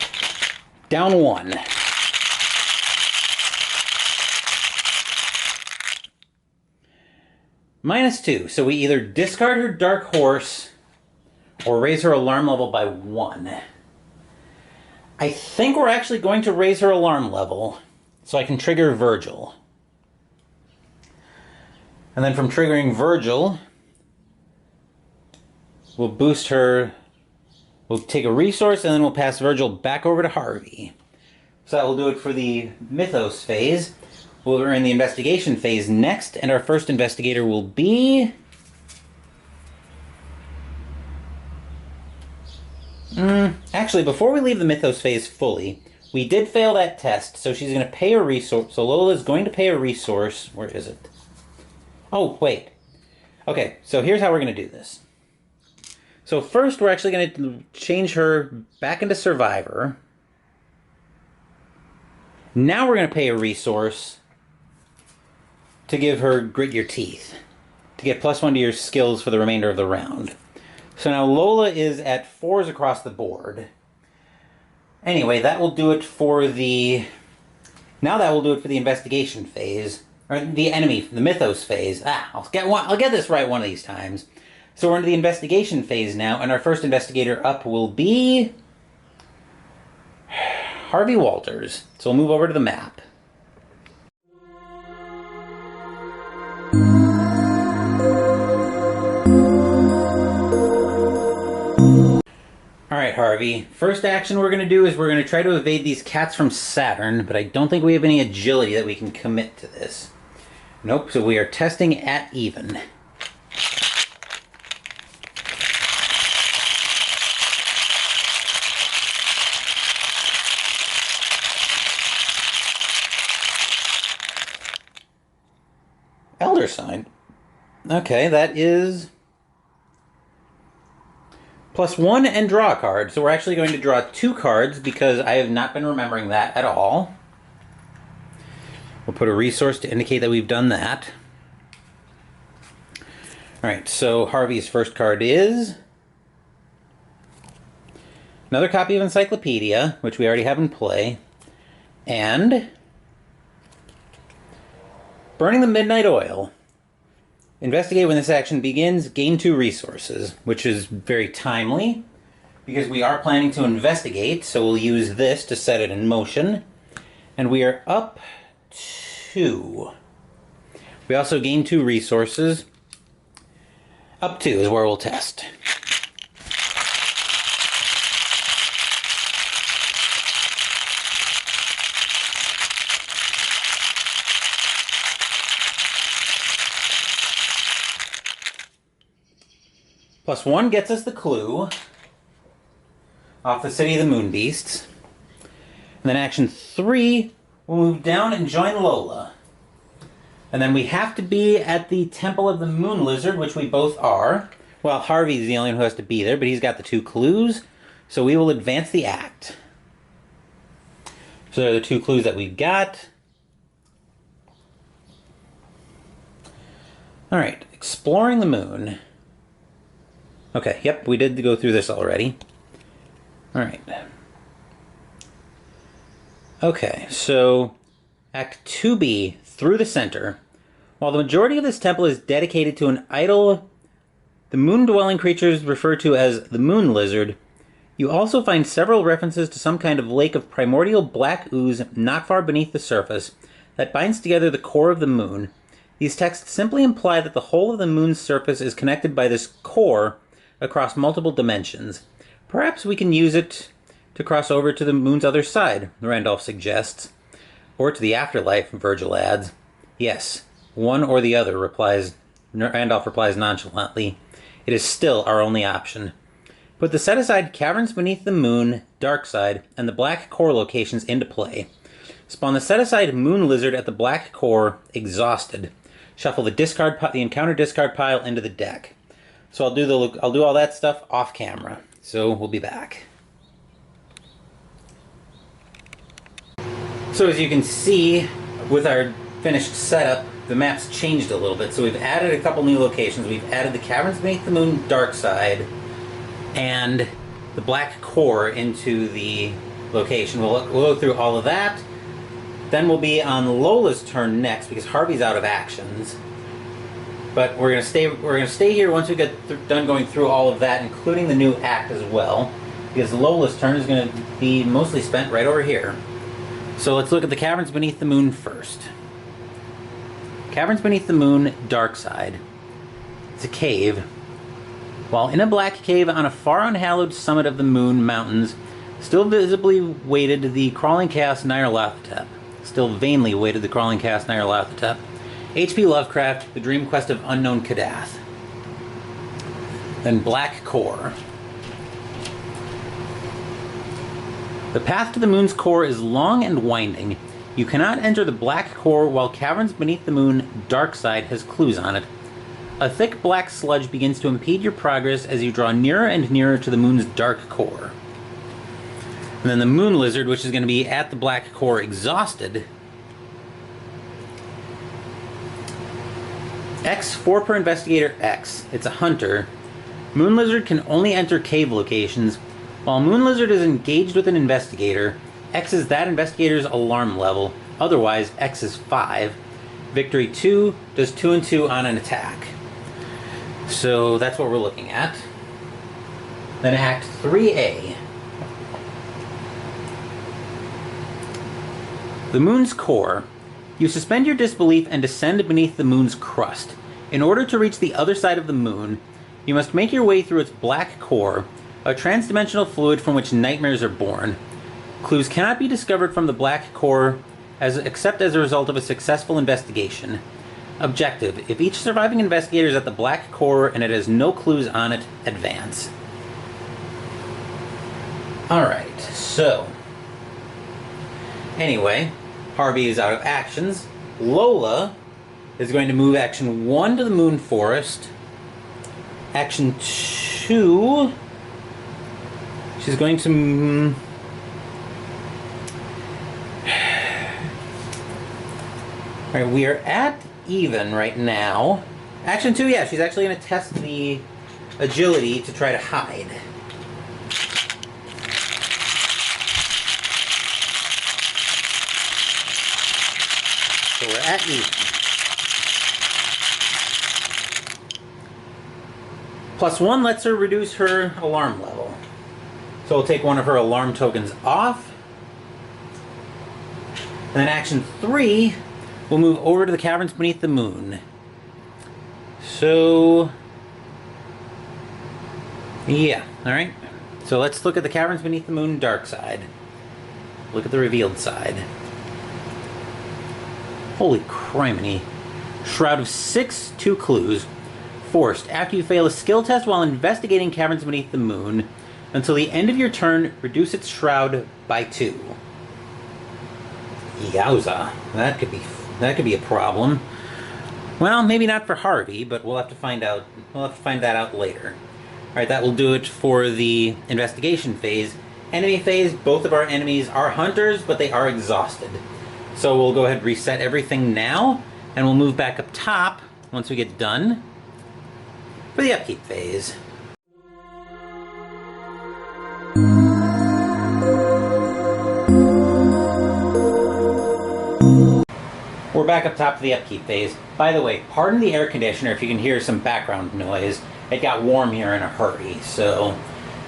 Down 1. -2. So we either discard her Dark Horse or raise her alarm level by 1. I think we're actually going to raise her alarm level so I can trigger Virgil. And then from triggering Virgil, we'll boost her. We'll take a resource and then we'll pass Virgil back over to Harvey. So that will do it for the Mythos phase. We're in the investigation phase next, and our first investigator will be... Actually, before we leave the Mythos phase fully, we did fail that test, so she's going to pay a resource. So Lola's going to pay a resource. Where is it? Oh, wait. Okay, so here's how we're going to do this. So first, we're actually going to change her back into Survivor. Now we're going to pay a resource to give her Grit Your Teeth, to get +1 to your skills for the remainder of the round. So now Lola is at 4s across the board. Anyway, that will do it for the... Now that will do it for the investigation phase. Or the Mythos phase. I'll get this right one of these times. So we're into the investigation phase now, and our first investigator up will be... Harvey Walters. So we'll move over to the map. Alright, Harvey. First action we're going to do is we're going to try to evade these cats from Saturn, but I don't think we have any agility that we can commit to this. Nope, so we are testing at even. Elder sign. Okay, that is +1 and draw a card. So we're actually going to draw 2 cards because I have not been remembering that at all. We'll put a resource to indicate that we've done that. Alright, so Harvey's first card is another copy of Encyclopedia, which we already have in play, and Burning the Midnight Oil. Investigate when this action begins, gain 2 resources, which is very timely because we are planning to investigate, so we'll use this to set it in motion. And we are up 2. We also gain 2 resources. Up 2 is where we'll test. +1 gets us the clue off the City of the Moon Beasts. And then action 3, we'll move down and join Lola. And then we have to be at the Temple of the Moon Lizard, which we both are. Well, Harvey's the only one who has to be there, but he's got the 2 clues. So we will advance the act. So there are the 2 clues that we've got. Alright, exploring the moon. Okay, yep, we did go through this already. Alright. Okay, so Act 2B, through the center. While the majority of this temple is dedicated to an idol the moon-dwelling creatures referred to as the moon lizard, you also find several references to some kind of lake of primordial black ooze not far beneath the surface that binds together the core of the moon. These texts simply imply that the whole of the moon's surface is connected by this core across multiple dimensions. Perhaps we can use it to cross over to the moon's other side, Randolph suggests. Or to the afterlife, Virgil adds. Yes, one or the other, Randolph replies nonchalantly. It is still our only option. Put the set-aside Caverns Beneath the Moon, Dark Side, and the Black Core locations into play. Spawn the set-aside Moon Lizard at the Black Core, exhausted. Shuffle the encounter discard pile into the deck. So I'll do all that stuff off camera. So we'll be back. So as you can see, with our finished setup, the map's changed a little bit. So we've added a couple new locations. We've added the Caverns Beneath the Moon Dark Side and the Black Core into the location. We'll go through all of that. Then we'll be on Lola's turn next because Harvey's out of actions. But we're gonna stay here once we get done going through all of that, including the new act as well, because Lola's turn is going to be mostly spent right over here. So let's look at the Caverns Beneath the Moon first. Caverns Beneath the Moon, Dark Side. It's a cave. While in a black cave on a far unhallowed summit of the Moon Mountains, Still visibly waited the Crawling Chaos Nyarlathotep. Still vainly waited the Crawling Chaos Nyarlathotep. H.P. Lovecraft, The Dream Quest of Unknown Kadath. Then Black Core. The path to the moon's core is long and winding. You cannot enter the black core while Caverns Beneath the Moon Dark Side has clues on it. A thick black sludge begins to impede your progress as you draw nearer and nearer to the moon's dark core. And then the Moon Lizard, which is going to be at the black core exhausted. X, 4 per investigator X. It's a hunter. Moon Lizard can only enter cave locations. While Moon Lizard is engaged with an investigator, X is that investigator's alarm level. Otherwise, X is 5. Victory 2 does 2 and 2 on an attack. So that's what we're looking at. Then Act 3A. The moon's core. You suspend your disbelief and descend beneath the moon's crust. In order to reach the other side of the moon, you must make your way through its black core, a transdimensional fluid from which nightmares are born. Clues cannot be discovered from the black core except as a result of a successful investigation. Objective: if each surviving investigator is at the black core and it has no clues on it, advance. Alright, so... Anyway, Harvey is out of actions. Lola is going to move action 1 to the Moon Forest. Action 2... She's going to... Alright, we are at even right now. Action 2, yeah, she's actually going to test the agility to try to hide. So we're at even. +1 lets her reduce her alarm level. So we'll take one of her alarm tokens off. And then action 3, we'll move over to the Caverns Beneath the Moon. So... yeah, alright. So let's look at the Caverns Beneath the Moon Dark Side. Look at the revealed side. Holy criminy. Shroud of 6, 2 clues. Forced. After you fail a skill test while investigating Caverns Beneath the Moon, until the end of your turn, reduce its shroud by 2. Yowza. That could be a problem. Well, maybe not for Harvey, but we'll have to find out. We'll have to find that out later. Alright, that will do it for the investigation phase. Enemy phase, both of our enemies are hunters, but they are exhausted. So we'll go ahead and reset everything now, and we'll move back up top once we get done for the upkeep phase. We're back up top for the upkeep phase. By the way, pardon the air conditioner if you can hear some background noise. It got warm here in a hurry, so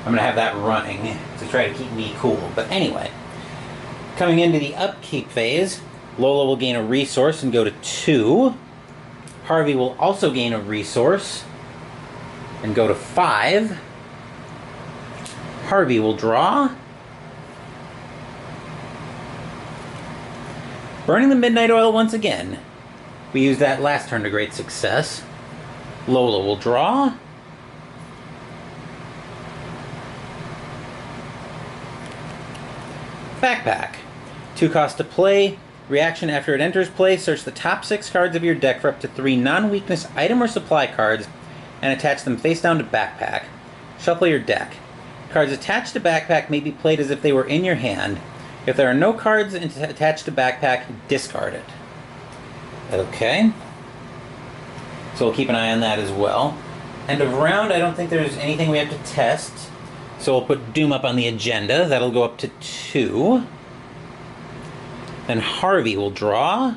I'm going to have that running to try to keep me cool. But anyway, coming into the upkeep phase, Lola will gain a resource and go to 2. Harvey will also gain a resource and go to 5. Harvey will draw. Burning the Midnight Oil once again. We used that last turn to great success. Lola will draw. Backpack. 2 cost to play. Reaction after it enters play, search the top 6 cards of your deck for up to 3 non-weakness item or supply cards and attach them face down to backpack. Shuffle your deck. Cards attached to backpack may be played as if they were in your hand. If there are no cards attached to backpack, discard it. Okay. So we'll keep an eye on that as well. End of round, I don't think there's anything we have to test. So we'll put Doom up on the agenda. That'll go up to 2. Then Harvey will draw.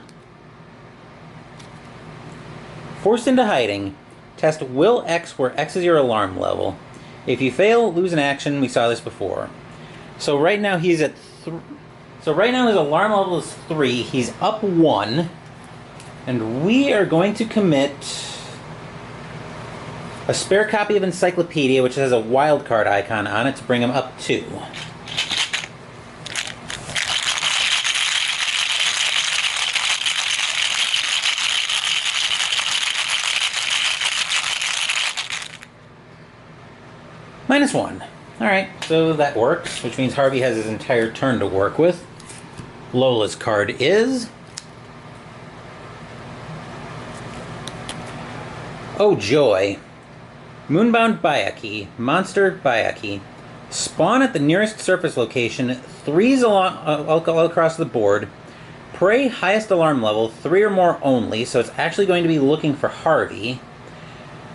Forced into hiding. Test Will X where X is your alarm level. If you fail, lose an action. We saw this before. So right now he's at so right now his alarm level is 3. He's up 1. And we are going to commit a spare copy of Encyclopedia, which has a wildcard icon on it, to bring him up 2. -1. Alright, so that works, which means Harvey has his entire turn to work with. Lola's card is... Oh joy. Moonbound Bayaki, Monster Bayaki. Spawn at the nearest surface location, 3s all across the board. Prey highest alarm level, 3 or more only, so it's actually going to be looking for Harvey.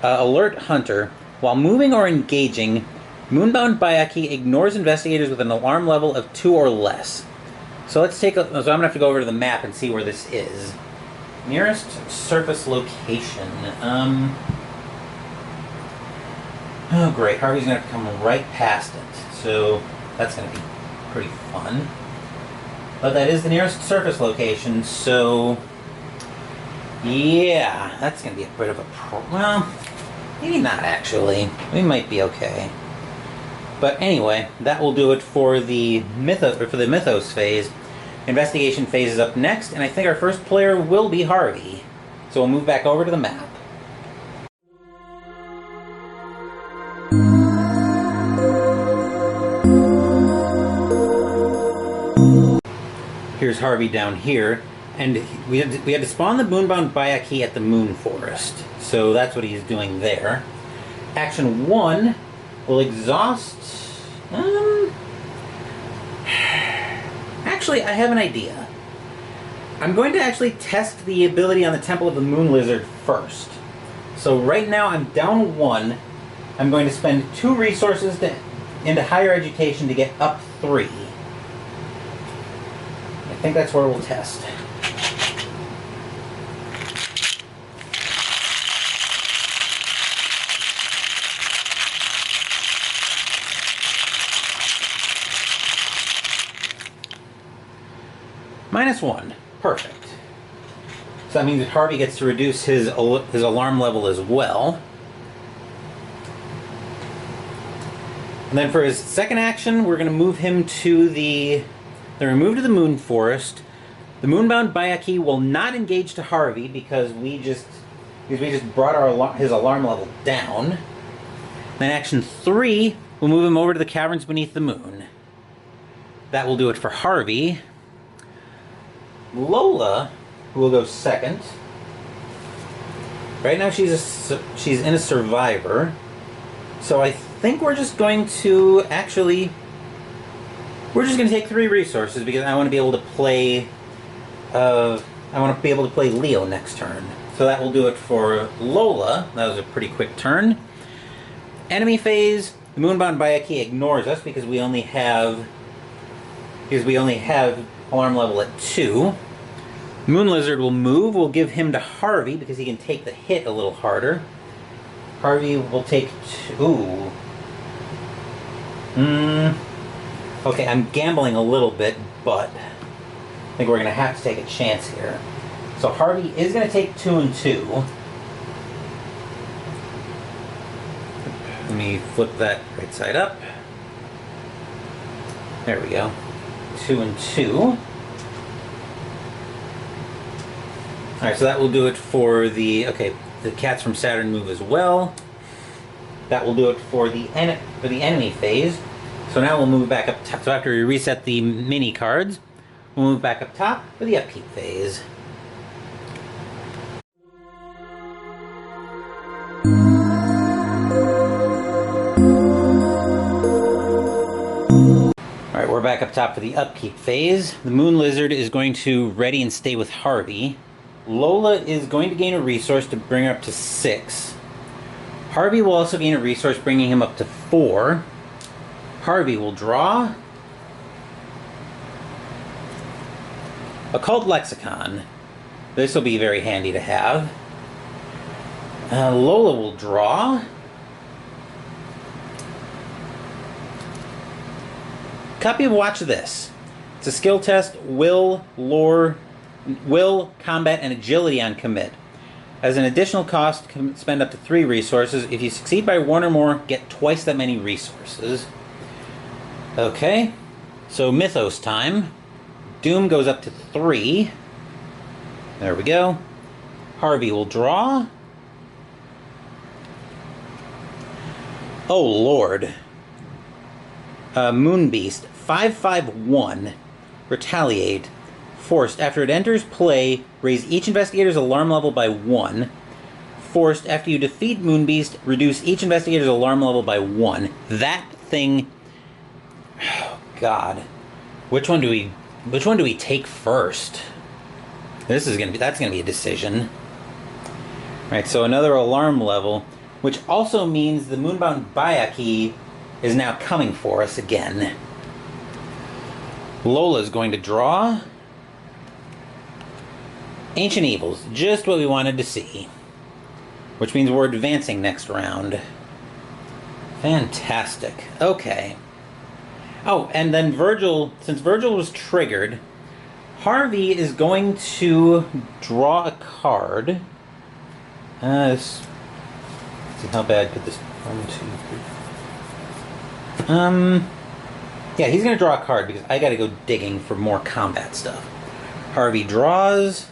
Alert Hunter. While moving or engaging, Moonbound Bayaki ignores investigators with an alarm level of 2 or less. So let's take a... So I'm going to have to go over to the map and see where this is. Nearest surface location. Oh great, Harvey's going to have to come right past it. So that's going to be pretty fun. But that is the nearest surface location, so... Yeah, that's going to be a bit of a well, maybe not actually. We might be okay. But anyway, that will do it for the Mythos phase. Investigation phase is up next, and I think our first player will be Harvey. So we'll move back over to the map. Here's Harvey down here, and we had to spawn the Moonbound Bayaki at the Moon Forest. So that's what he's doing there. Action 1 will exhaust... Actually, I have an idea. I'm going to actually test the ability on the Temple of the Moon Lizard first. So right now I'm down 1. I'm going to spend 2 resources into higher education to get up 3. I think that's where we'll test. -1. Perfect. So that means that Harvey gets to reduce his alarm level as well. And then for his second action, we're going to move him to the... Then we move to the Moon Forest. The Moonbound Bayaki will not engage to Harvey because we just brought his alarm level down. Then action 3, we'll move him over to the caverns beneath the moon. That will do it for Harvey. Lola, who will go second. Right now she's in a survivor. So I think we're just going to actually... We're just going to take 3 resources because I want to be able to play... I want to be able to play Leo next turn. So that will do it for Lola. That was a pretty quick turn. Enemy phase, the Moonbound Bayaki ignores us because we only have alarm level at 2. Moon Lizard will move. We'll give him to Harvey because he can take the hit a little harder. Harvey will take 2. Okay, I'm gambling a little bit, but I think we're going to have to take a chance here. So Harvey is going to take 2 and 2. Let me flip that right side up. There we go. 2 and 2. Alright, so that will do it for the... Okay, the cats from Saturn move as well. That will do it for the enemy phase. So now we'll move back up top. So after we reset the mini cards, we'll move back up top for the upkeep phase. Alright, we're back up top for the upkeep phase. The Moon Lizard is going to ready and stay with Harvey. Lola is going to gain a resource to bring her up to 6. Harvey will also gain a resource bringing him up to 4. Harvey will draw Occult Lexicon. This will be very handy to have. Lola will draw Copy of Watch This. It's a skill test, will, lore, will, combat, and agility on commit. As an additional cost, spend up to 3 resources. If you succeed by 1 or more, get twice that many resources. Okay, so Mythos time. Doom goes up to 3. There we go. Harvey will draw. Oh Lord. Moon Beast, 5/5/1, Retaliate. Forced, after it enters play, raise each investigator's alarm level by 1. Forced, after you defeat Moon Beast, reduce each investigator's alarm level by 1. That thing... Oh, God. Which one do we take first? That's gonna be a decision. Right, so another alarm level, which also means the Moonbound Bayaki is now coming for us again. Lola's going to draw. Ancient Evils, just what we wanted to see. Which means we're advancing next round. Fantastic. Okay. Oh, and then Virgil, since Virgil was triggered, Harvey is going to draw a card. Let's see, how bad could this... 1, 2, 3... Yeah, he's going to draw a card because I got to go digging for more combat stuff. Harvey draws.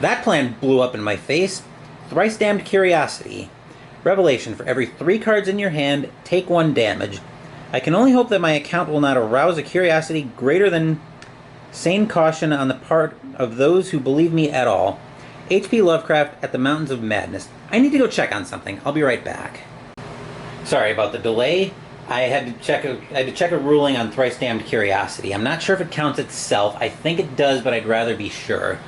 That plan blew up in my face. Thrice Damned Curiosity. Revelation, for every 3 cards in your hand, take 1 damage. I can only hope that my account will not arouse a curiosity greater than sane caution on the part of those who believe me at all. H.P. Lovecraft at the Mountains of Madness. I need to go check on something. I'll be right back. Sorry about the delay. I had to check a ruling on Thrice Damned Curiosity. I'm not sure if it counts itself. I think it does, but I'd rather be sure.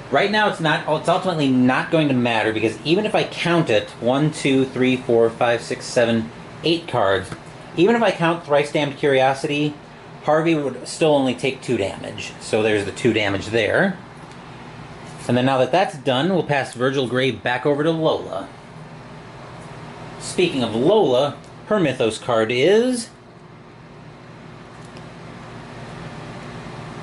Right now, it's ultimately not going to matter, because even if I count it, 1, 2, 3, 4, 5, 6, 7, 8 cards, even if I count Thrice Damned Curiosity, Harvey would still only take 2 damage. So there's the 2 damage there. And then now that that's done, we'll pass Virgil Gray back over to Lola. Speaking of Lola, her Mythos card is...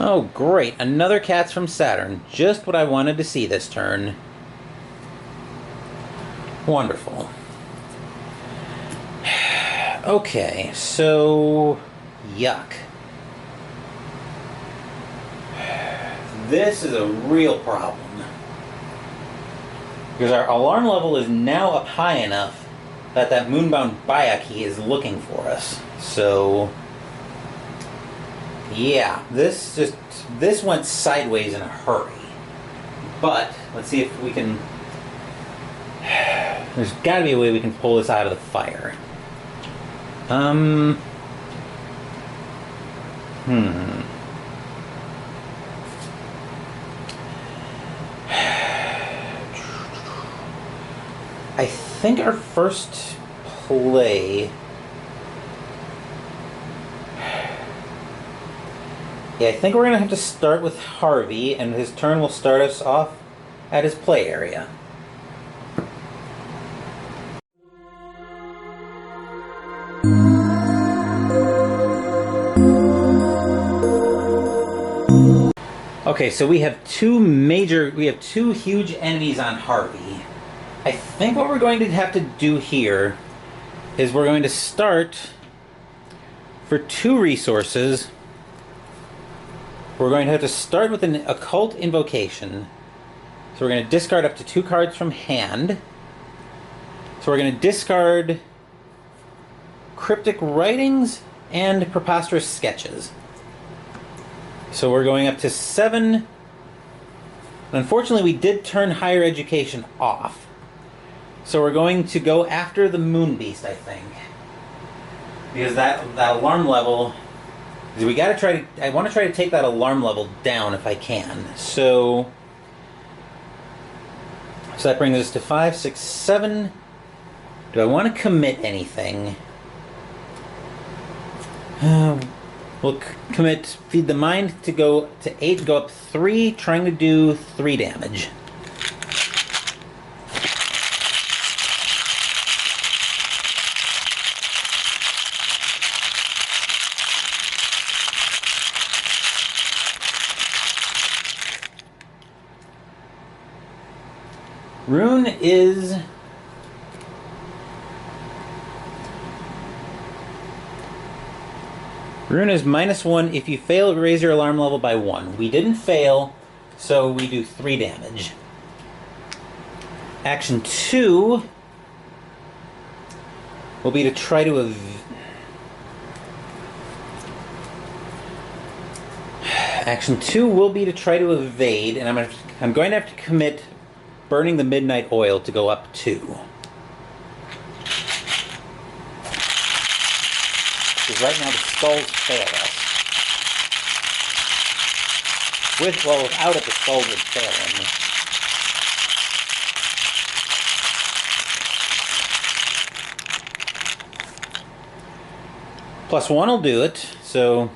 Oh, great. Another Cats from Saturn. Just what I wanted to see this turn. Wonderful. Okay, so... Yuck. This is a real problem. Because our alarm level is now up high enough that Moonbound Bayaki is looking for us. So... yeah, this went sideways in a hurry. But, let's see if we can... There's gotta be a way we can pull this out of the fire. I think our first play... Yeah, I think we're going to have to start with Harvey, and his turn will start us off at his play area. Okay, so we have two huge enemies on Harvey. I think what we're going to have to do here is we're going to start for 2 resources. We're going to have to start with an Occult Invocation. So we're going to discard up to 2 cards from hand. So we're going to discard Cryptic Writings and Preposterous Sketches. So we're going up to 7. Unfortunately, we did turn Higher Education off. So we're going to go after the Moon Beast, I think. Because that alarm level... we gotta try to... I want to try to take that alarm level down if I can. So that brings us to 5, 6, 7. Do I want to commit anything? We'll commit Feed the Mind to go to 8, go up 3, trying to do 3 damage. Rune is... Rune is -1. If you fail, raise your alarm level by 1. We didn't fail, so we do 3 damage. Action 2... will be to try to Action 2 will be to try to evade, and I'm going to have to commit burning the midnight oil to go up 2. Because right now the skulls fail us. Without it, the skulls would fail him. +1 will do it, so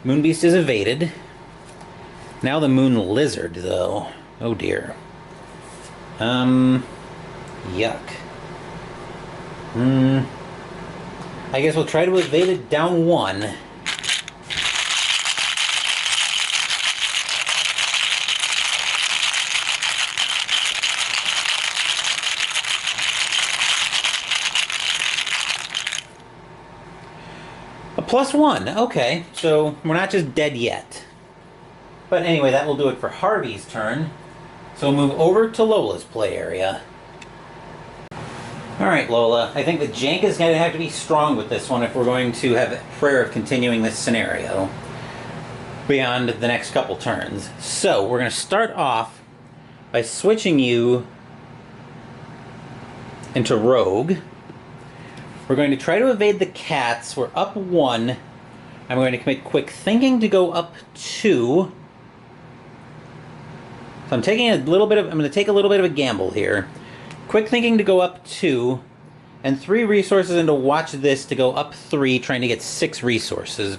Moonbeast is evaded. Now the Moon Lizard, though. Oh dear. Yuck. I guess we'll try to evade it down 1. A +1, okay, so we're not just dead yet. But anyway, that will do it for Harvey's turn. So we'll move over to Lola's play area. Alright, Lola, I think the jank is going to have to be strong with this one if we're going to have a prayer of continuing this scenario beyond the next couple turns. So, we're going to start off by switching you into Rogue. We're going to try to evade the cats. We're up 1. I'm going to commit Quick Thinking to go up 2. So I'm going to take a little bit of a gamble here. Quick Thinking to go up 2, and 3 resources into Watch This to go up 3, trying to get 6 resources.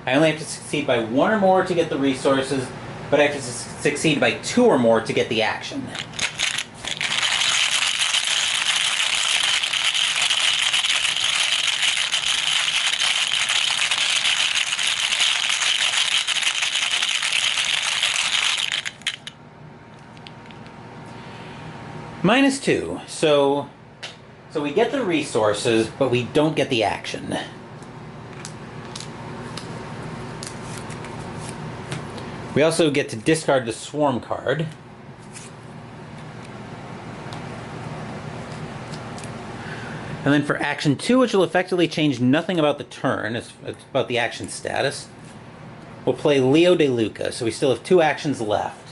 I only have to succeed by 1 or more to get the resources, but I have to succeed by 2 or more to get the action. -2, so we get the resources, but we don't get the action. We also get to discard the Swarm card. And then for Action 2, which will effectively change nothing about the turn, it's about the action status, we'll play Leo De Luca, so we still have 2 actions left.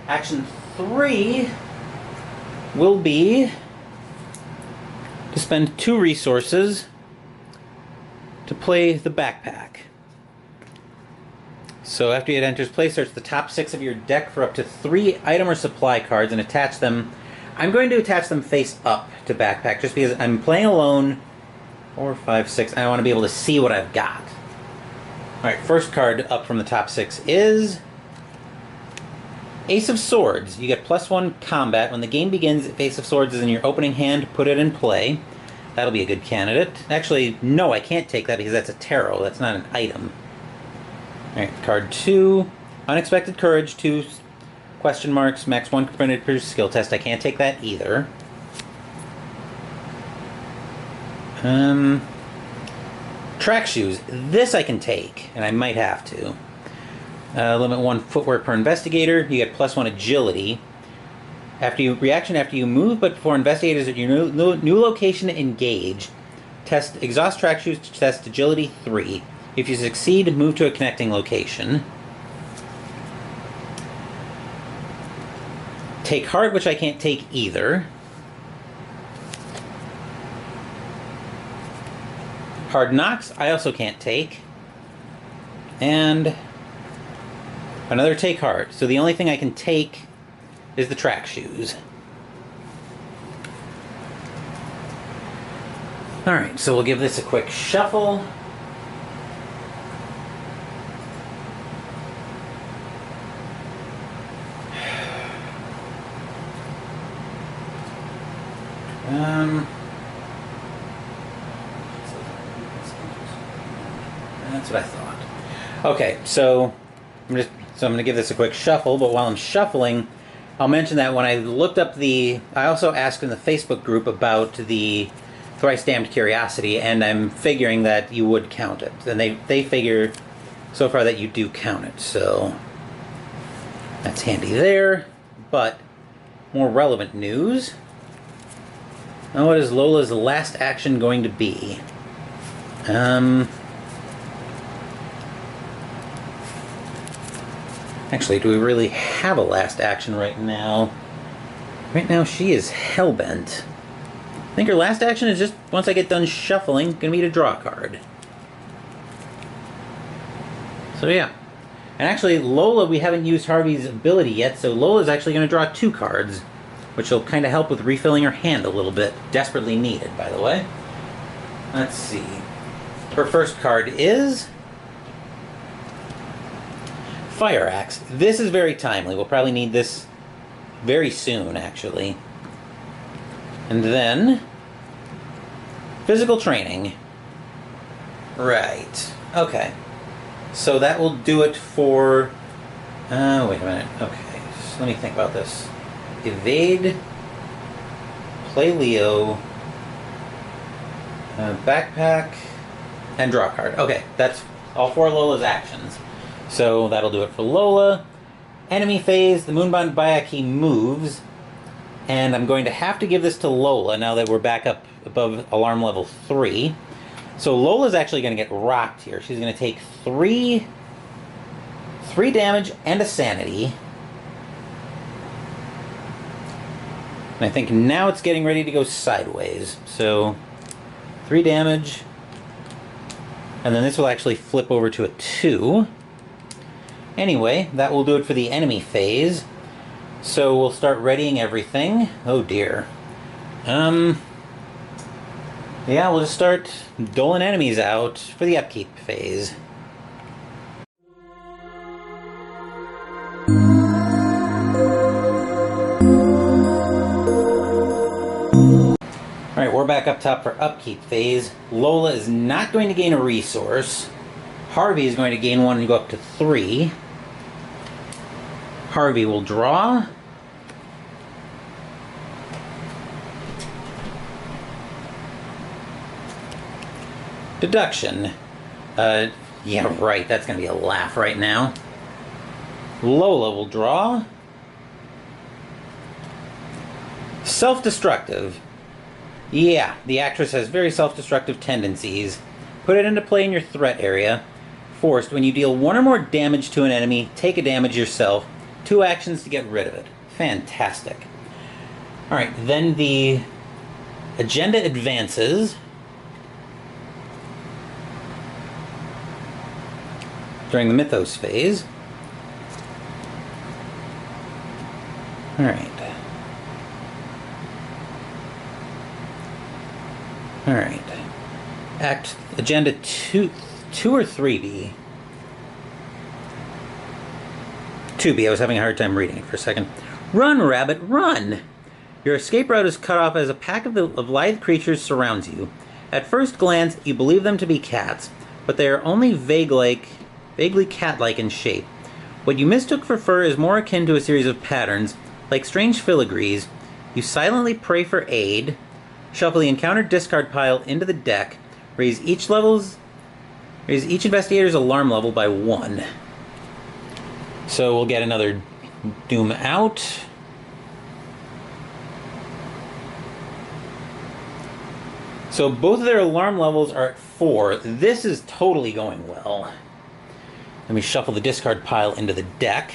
Action 3 will be to spend 2 resources to play the Backpack. So after it enters play, search the top 6 of your deck for up to 3 item or supply cards and attach them. I'm going to attach them face up to Backpack just because I'm playing alone. 4, 5, 6. And I want to be able to see what I've got. Alright, first card up from the top 6 is Ace of Swords. You get +1 combat. When the game begins, if Ace of Swords is in your opening hand, put it in play. That'll be a good candidate. Actually, no, I can't take that because that's a tarot. That's not an item. Alright, card 2. Unexpected Courage, 2 question marks, max 1 printed per skill test. I can't take that either. Track shoes. This I can take, and I might have to. Limit 1 footwear per investigator. You get +1 agility. Reaction after you move, but for investigators at your new location engage. Exhaust track shoes to test agility 3. If you succeed, move to a connecting location. Take heart, which I can't take either. Hard knocks, I also can't take. And another take heart. So the only thing I can take is the track shoes. Alright, so we'll give this a quick shuffle. That's what I thought. Okay, so I'm going to give this a quick shuffle, but while I'm shuffling, I'll mention that when I looked up I also asked in the Facebook group about the Thrice Damned Curiosity, and I'm figuring that you would count it. And they figure so far that you do count it, so that's handy there. But more relevant news. Now what is Lola's last action going to be? Actually, do we really have a last action right now? Right now she is hellbent. I think her last action is just, once I get done shuffling, gonna be to draw a card. So yeah. And actually, Lola, we haven't used Harvey's ability yet, so Lola's actually gonna draw 2 cards, which will kind of help with refilling her hand a little bit. Desperately needed, by the way. Let's see. Her first card is Fire Axe. This is very timely. We'll probably need this very soon, actually. And then Physical Training. Right. Okay. So that will do it for... wait a minute. Okay. So let me think about this. Evade, play Leo, backpack, and draw a card. Okay, that's all 4 Lola's actions. So that'll do it for Lola. Enemy phase, the Moonbound Bayaki moves, and I'm going to have to give this to Lola now that we're back up above alarm level 3. So Lola's actually going to get rocked here. She's going to take 3 damage and a sanity. And I think now it's getting ready to go sideways. So 3 damage. And then this will actually flip over to a 2. Anyway, that will do it for the enemy phase. So we'll start readying everything. Oh dear. Yeah, we'll just start doling enemies out for the upkeep phase. Alright, we're back up top for upkeep phase. Lola is not going to gain a resource. Harvey is going to gain 1 and go up to 3. Harvey will draw. Deduction. Yeah, right, that's going to be a laugh right now. Lola will draw. Self-destructive. Yeah, the actress has very self-destructive tendencies. Put it into play in your threat area. Forced, when you deal 1 or more damage to an enemy, take a damage yourself. 2 actions to get rid of it. Fantastic. Alright, then the agenda advances. During the Mythos phase. Alright. Alright. Act Agenda 2 or 3B? 2B, I was having a hard time reading it for a second. Run, rabbit, run! Your escape route is cut off as a pack of lithe creatures surrounds you. At first glance, you believe them to be cats, but they are only vaguely cat-like in shape. What you mistook for fur is more akin to a series of patterns, like strange filigrees. You silently pray for aid, shuffle the encounter discard pile into the deck, raise each investigator's alarm level by 1. So we'll get another Doom out. So both of their alarm levels are at 4. This is totally going well. Let me shuffle the discard pile into the deck.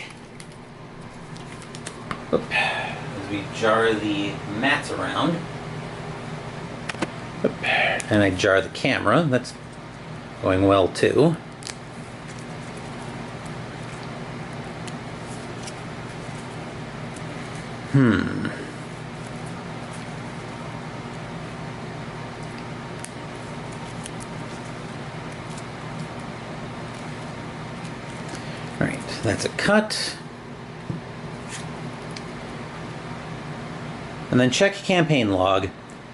Oop. As we jar the mats around. Oop. And I jar the camera. That's going well too. Alright, that's a cut. And then check campaign log.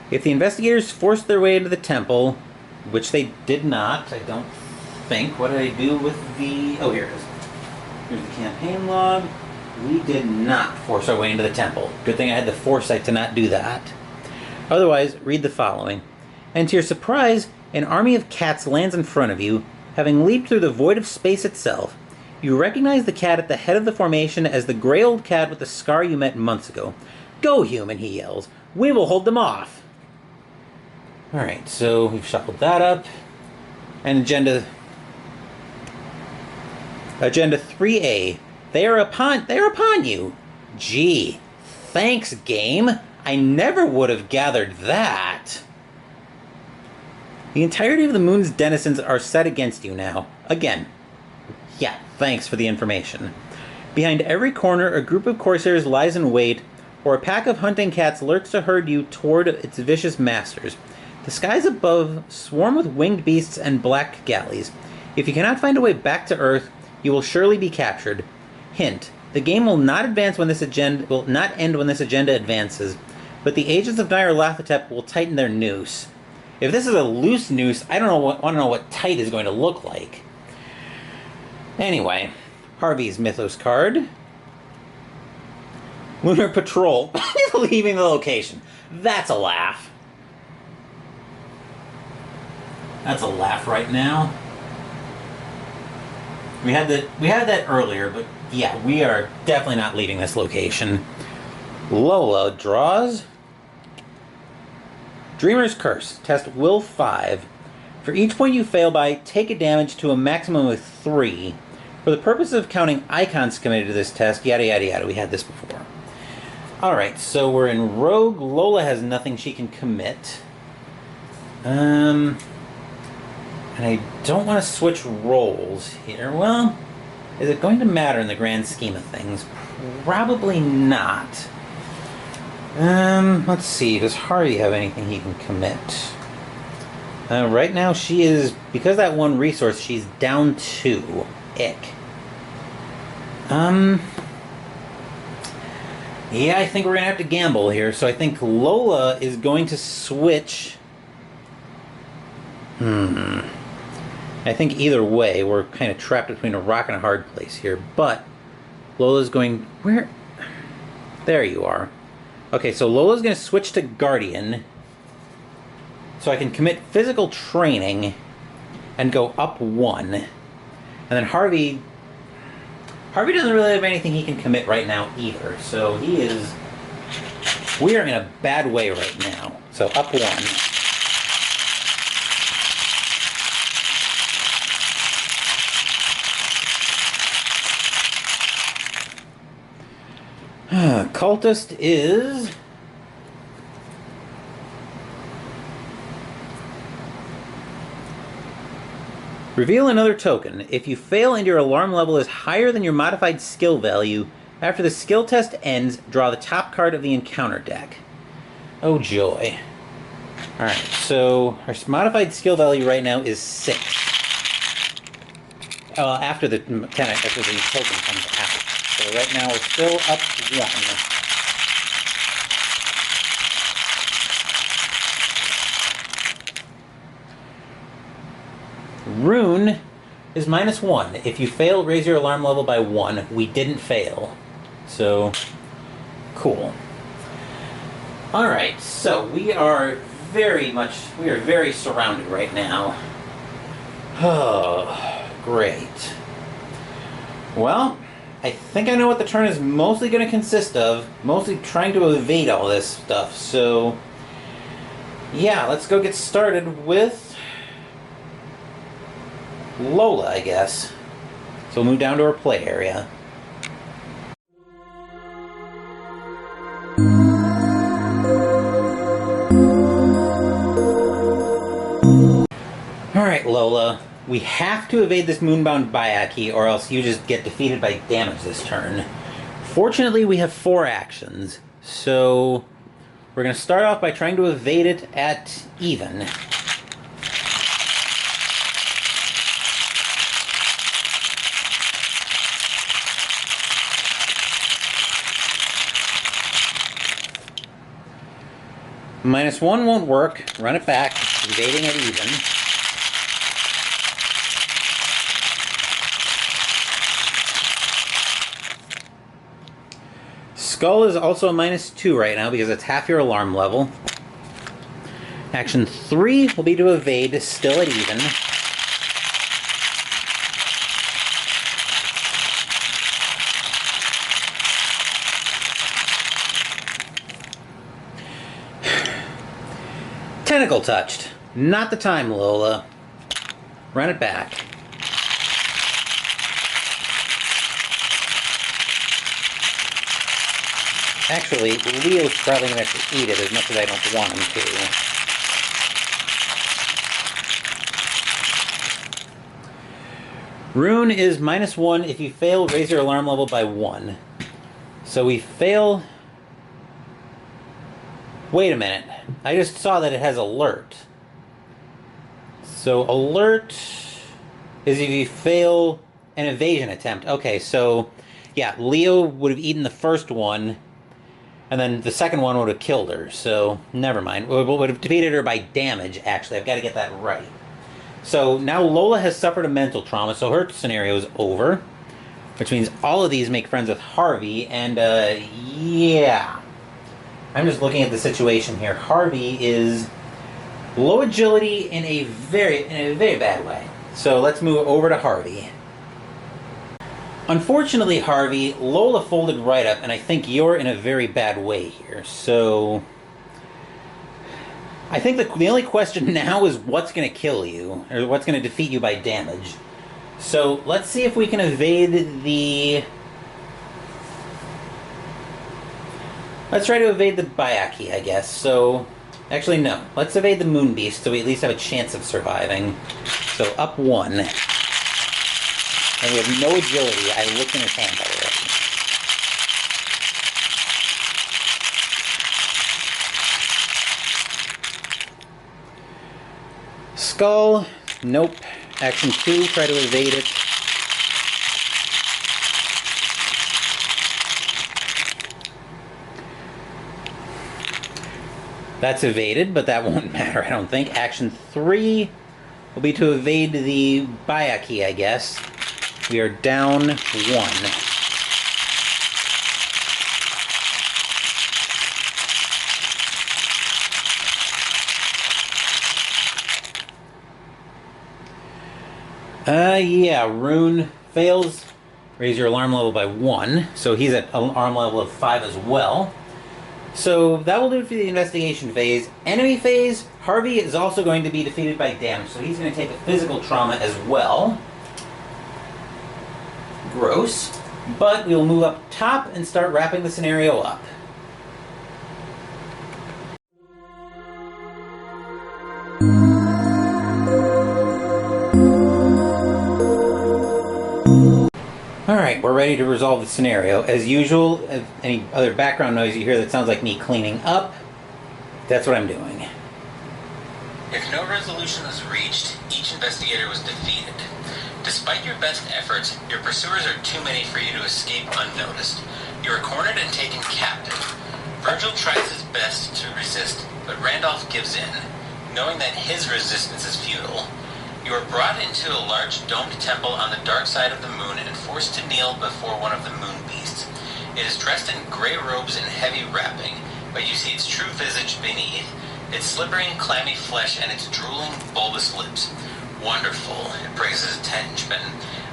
If the investigators forced their way into the temple, which they did not, I don't think. What did I do with the... Oh, here it is. Here's the campaign log. We did not force our way into the temple. Good thing I had the foresight to not do that. Otherwise, read the following. And to your surprise, an army of cats lands in front of you, having leaped through the void of space itself. You recognize the cat at the head of the formation as the gray old cat with the scar you met months ago. Go, human, he yells. We will hold them off. Alright, so we've shuffled that up. And Agenda 3A. They are upon you. Gee, thanks, game. I never would have gathered that. The entirety of the moon's denizens are set against you now. Again. Yeah, thanks for the information. Behind every corner, a group of corsairs lies in wait, or a pack of hunting cats lurks to herd you toward its vicious masters. The skies above swarm with winged beasts and black galleys. If you cannot find a way back to Earth, you will surely be captured. Hint: the game will not end when this agenda advances, but the agents of Nyarlathotep will tighten their noose. If this is a loose noose, I want to know what tight is going to look like. Anyway, Harvey's Mythos card. Lunar Patrol leaving the location. That's a laugh. That's a laugh right now. We had that earlier, but yeah, we are definitely not leaving this location. Lola draws Dreamer's Curse. Test Will 5. For each point you fail by, take a damage to a maximum of 3. For the purpose of counting icons committed to this test, yada yada yada. We had this before. Alright, so we're in Rogue. Lola has nothing she can commit. And I don't want to switch roles here. Well, is it going to matter in the grand scheme of things? Probably not. Let's see. Does Harvey have anything he can commit? Right now she is, because of that one resource, she's down 2. Ick. Yeah, I think we're gonna have to gamble here. So I think Lola is going to switch. I think either way, we're kind of trapped between a rock and a hard place here. But Lola's going... Where? There you are. Okay, so Lola's going to switch to Guardian. So I can commit physical training and go up 1. And then Harvey doesn't really have anything he can commit right now either. So we are in a bad way right now. So up 1. Cultist is... Reveal another token. If you fail and your alarm level is higher than your modified skill value, after the skill test ends, draw the top card of the encounter deck. Oh joy. Alright, so our modified skill value right now is 6. After the token comes out. So right now we're still up 1. Rune is -1. If you fail, raise your alarm level by 1. We didn't fail. So, cool. Alright, so we are very surrounded right now. Oh, great. Well, I think I know what the turn is mostly going to consist of. Mostly trying to evade all this stuff. So, yeah, let's go get started with Lola, I guess. So we'll move down to our play area. Alright, Lola. We have to evade this Moonbound Bayaki, or else you just get defeated by damage this turn. Fortunately, we have 4 actions. So we're going to start off by trying to evade it at even. -1 won't work. Run it back. Evading at even. Skull is also a -2 right now because it's half your alarm level. Action 3 will be to evade, still at even. Tentacle touched. Not the time, Lola. Run it back. Actually, Leo's probably going to have to eat it as much as I don't want him to. Rune is -1. If you fail, raise your alarm level by 1. So we fail... Wait a minute. I just saw that it has alert. So alert is if you fail an evasion attempt. Okay, so yeah, Leo would have eaten the first one, and then the second one would have killed her. So never mind. Would have defeated her by damage, actually. I've got to get that right. So now Lola has suffered a mental trauma, so her scenario is over. Which means all of these make friends with Harvey, and yeah. I'm just looking at the situation here. Harvey is low agility in a very bad way. So let's move over to Harvey. Unfortunately, Harvey, Lola folded right up, and I think you're in a very bad way here. So I think the only question now is what's going to kill you, or what's going to defeat you by damage. So let's see if we can evade the... Let's try to evade the Bayaki, I guess. So, actually no. Let's evade the Moon Beast so we at least have a chance of surviving. So up 1. And we have no agility. I looked in his hand already. Skull. Nope. Action 2. Try to evade it. That's evaded, but that won't matter, I don't think. Action 3 will be to evade the Bayaki, I guess. We are down 1. Yeah, Rune fails. Raise your alarm level by 1. So he's at alarm level of 5 as well. So that will do it for the investigation phase. Enemy phase, Harvey is also going to be defeated by damage, so he's going to take a physical trauma as well. Gross. But we'll move up top and start wrapping the scenario up. Alright, we're ready to resolve the scenario. As usual, if any other background noise you hear that sounds like me cleaning up, that's what I'm doing. If no resolution was reached, each investigator was defeated. Despite your best efforts, your pursuers are too many for you to escape unnoticed. You are cornered and taken captive. Virgil tries his best to resist, but Randolph gives in, knowing that his resistance is futile. You are brought into a large domed temple on the dark side of the moon and forced to kneel before one of the moon beasts. It is dressed in gray robes and heavy wrapping, but you see its true visage beneath, its slippery and clammy flesh and its drooling, bulbous lips. Wonderful, it praises its henchman.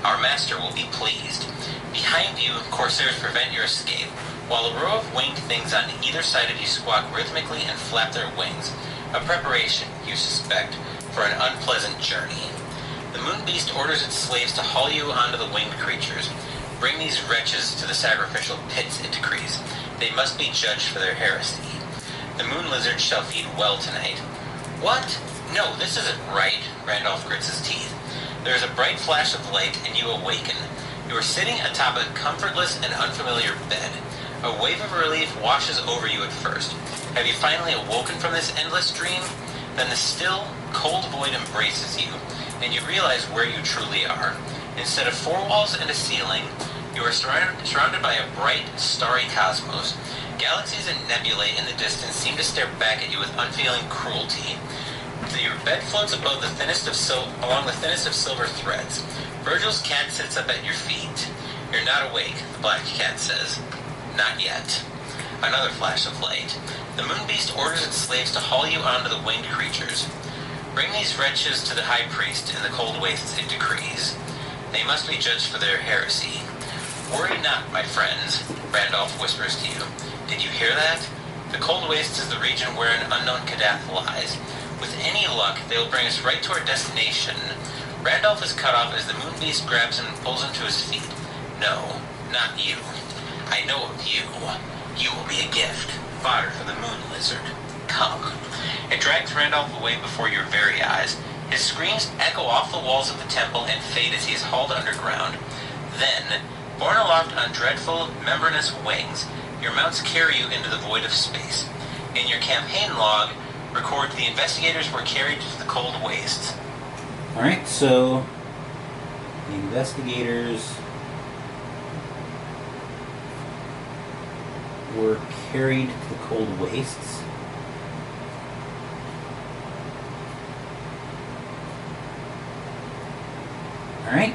Our master will be pleased. Behind you, corsairs prevent your escape, while a row of winged things on either side of you squawk rhythmically and flap their wings. A preparation, you suspect, for an unpleasant journey. The moon beast orders its slaves to haul you onto the winged creatures. Bring these wretches to the sacrificial pits, it decrees. They must be judged for their heresy. The moon lizard shall feed well tonight. What? No, this isn't right, Randolph grits his teeth. There is a bright flash of light, and you awaken. You are sitting atop a comfortless and unfamiliar bed. A wave of relief washes over you at first. Have you finally awoken from this endless dream? Then the still, cold void embraces you, and you realize where you truly are. Instead of 4 walls and a ceiling, you are surrounded by a bright, starry cosmos. Galaxies and nebulae in the distance seem to stare back at you with unfeeling cruelty. Your bed floats above along the thinnest of silver threads. Virgil's cat sits up at your feet. You're not awake, the black cat says. Not yet. Another flash of light. The moon beast orders its slaves to haul you onto the winged creatures. Bring these wretches to the high priest in the cold wastes, it decrees. They must be judged for their heresy. Worry not, my friends, Randolph whispers to you. Did you hear that? The cold wastes is the region where an unknown Kadath lies. With any luck, they will bring us right to our destination. Randolph is cut off as the moon beast grabs him and pulls him to his feet. No, not you. I know of you. You will be a gift. Fodder for the moon lizard. Come. It drags Randolph away before your very eyes. His screams echo off the walls of the temple and fade as he is hauled underground. Then, borne aloft on dreadful, membranous wings, your mounts carry you into the void of space. In your campaign log, record the investigators were carried to the cold wastes. Alright, so the investigators were carried to the cold wastes. Alright.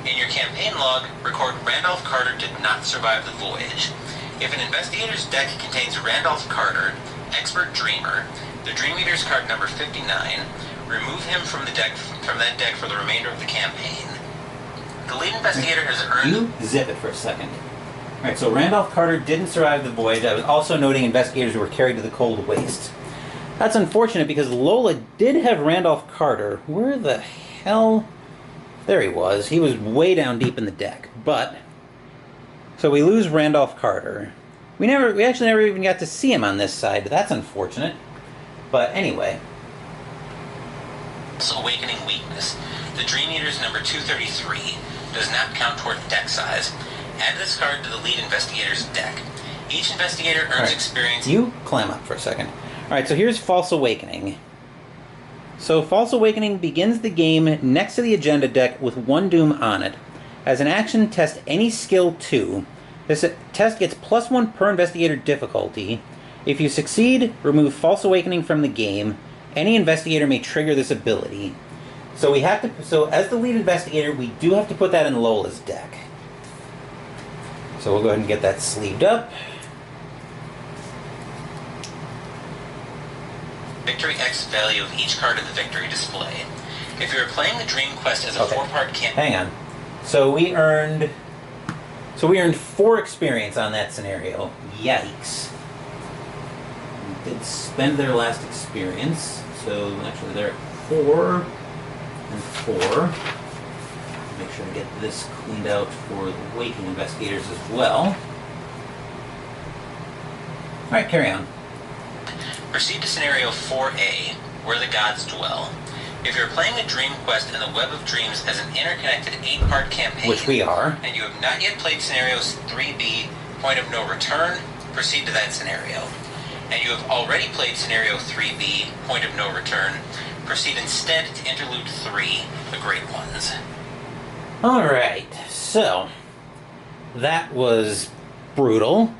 In your campaign log, record Randolph Carter did not survive the voyage. If an investigator's deck contains Randolph Carter, Expert Dreamer, the Dream Eater's card number 59, remove him from that deck for the remainder of the campaign. The lead investigator has earned... You zip it for a second. Alright, so Randolph Carter didn't survive the voyage. I was also noting investigators who were carried to the cold wastes. That's unfortunate because Lola did have Randolph Carter. Where the hell... There he was. He was way down deep in the deck. But, so we lose Randolph Carter. We actually never even got to see him on this side. That's unfortunate. But anyway. Awakening weakness. The Dream Eater's number 233 does not count toward deck size. Add this card to the lead investigator's deck. Each investigator earns experience... You climb up for a second. Alright, so here's False Awakening. So False Awakening begins the game next to the agenda deck with one doom on it. As an action, test any skill 2. This test gets +1 per investigator difficulty. If you succeed, remove False Awakening from the game. Any investigator may trigger this ability. So we have to. So as the lead investigator, we do have to put that in Lola's deck. So we'll go ahead and get that sleeved up. Victory X value of each card in the victory display. If you are playing the Dream Quest as a 4-part campaign... Hang on. So we earned 4 experience on that scenario. Yikes. We did spend their last experience. So actually they're at 4 and 4. Make sure to get this cleaned out for the Waking investigators as well. Alright, carry on. Proceed to scenario 4A, where the gods dwell. If you're playing the Dream Quest and the Web of Dreams as an interconnected 8-part campaign, which we are, and you have not yet played scenarios 3B, Point of No Return, proceed to that scenario. And you have already played scenario 3B, Point of No Return, proceed instead to Interlude 3, The Great Ones. Alright, so that was brutal.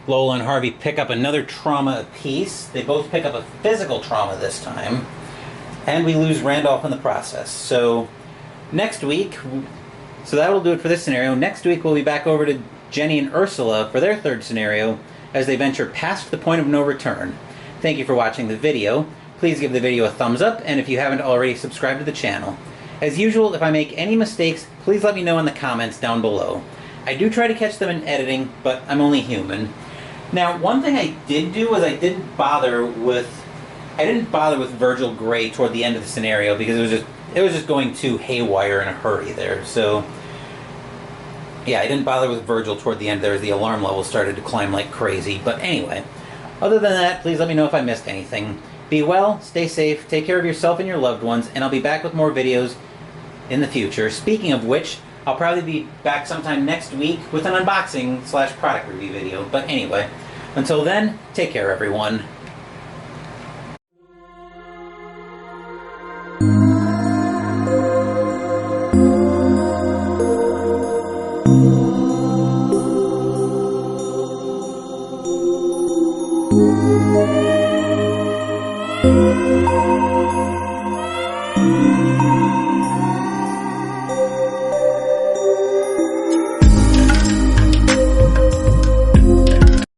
Lola and Harvey pick up another trauma apiece. They both pick up a physical trauma this time. And we lose Randolph in the process. So next week, so that'll do it for this scenario. Next week we'll be back over to Jenny and Ursula for their third scenario as they venture past the point of no return. Thank you for watching the video. Please give the video a thumbs up, and if you haven't already, subscribe to the channel. As usual, if I make any mistakes, please let me know in the comments down below. I do try to catch them in editing, but I'm only human. Now, one thing I did do was I didn't bother with Virgil Gray toward the end of the scenario because it was just going too haywire in a hurry there. So yeah, I didn't bother with Virgil toward the end there as the alarm level started to climb like crazy. But anyway, other than that, please let me know if I missed anything. Be well, stay safe, take care of yourself and your loved ones, and I'll be back with more videos in the future. Speaking of which, I'll probably be back sometime next week with an unboxing/product review video. But anyway, until then, take care everyone. Thank you.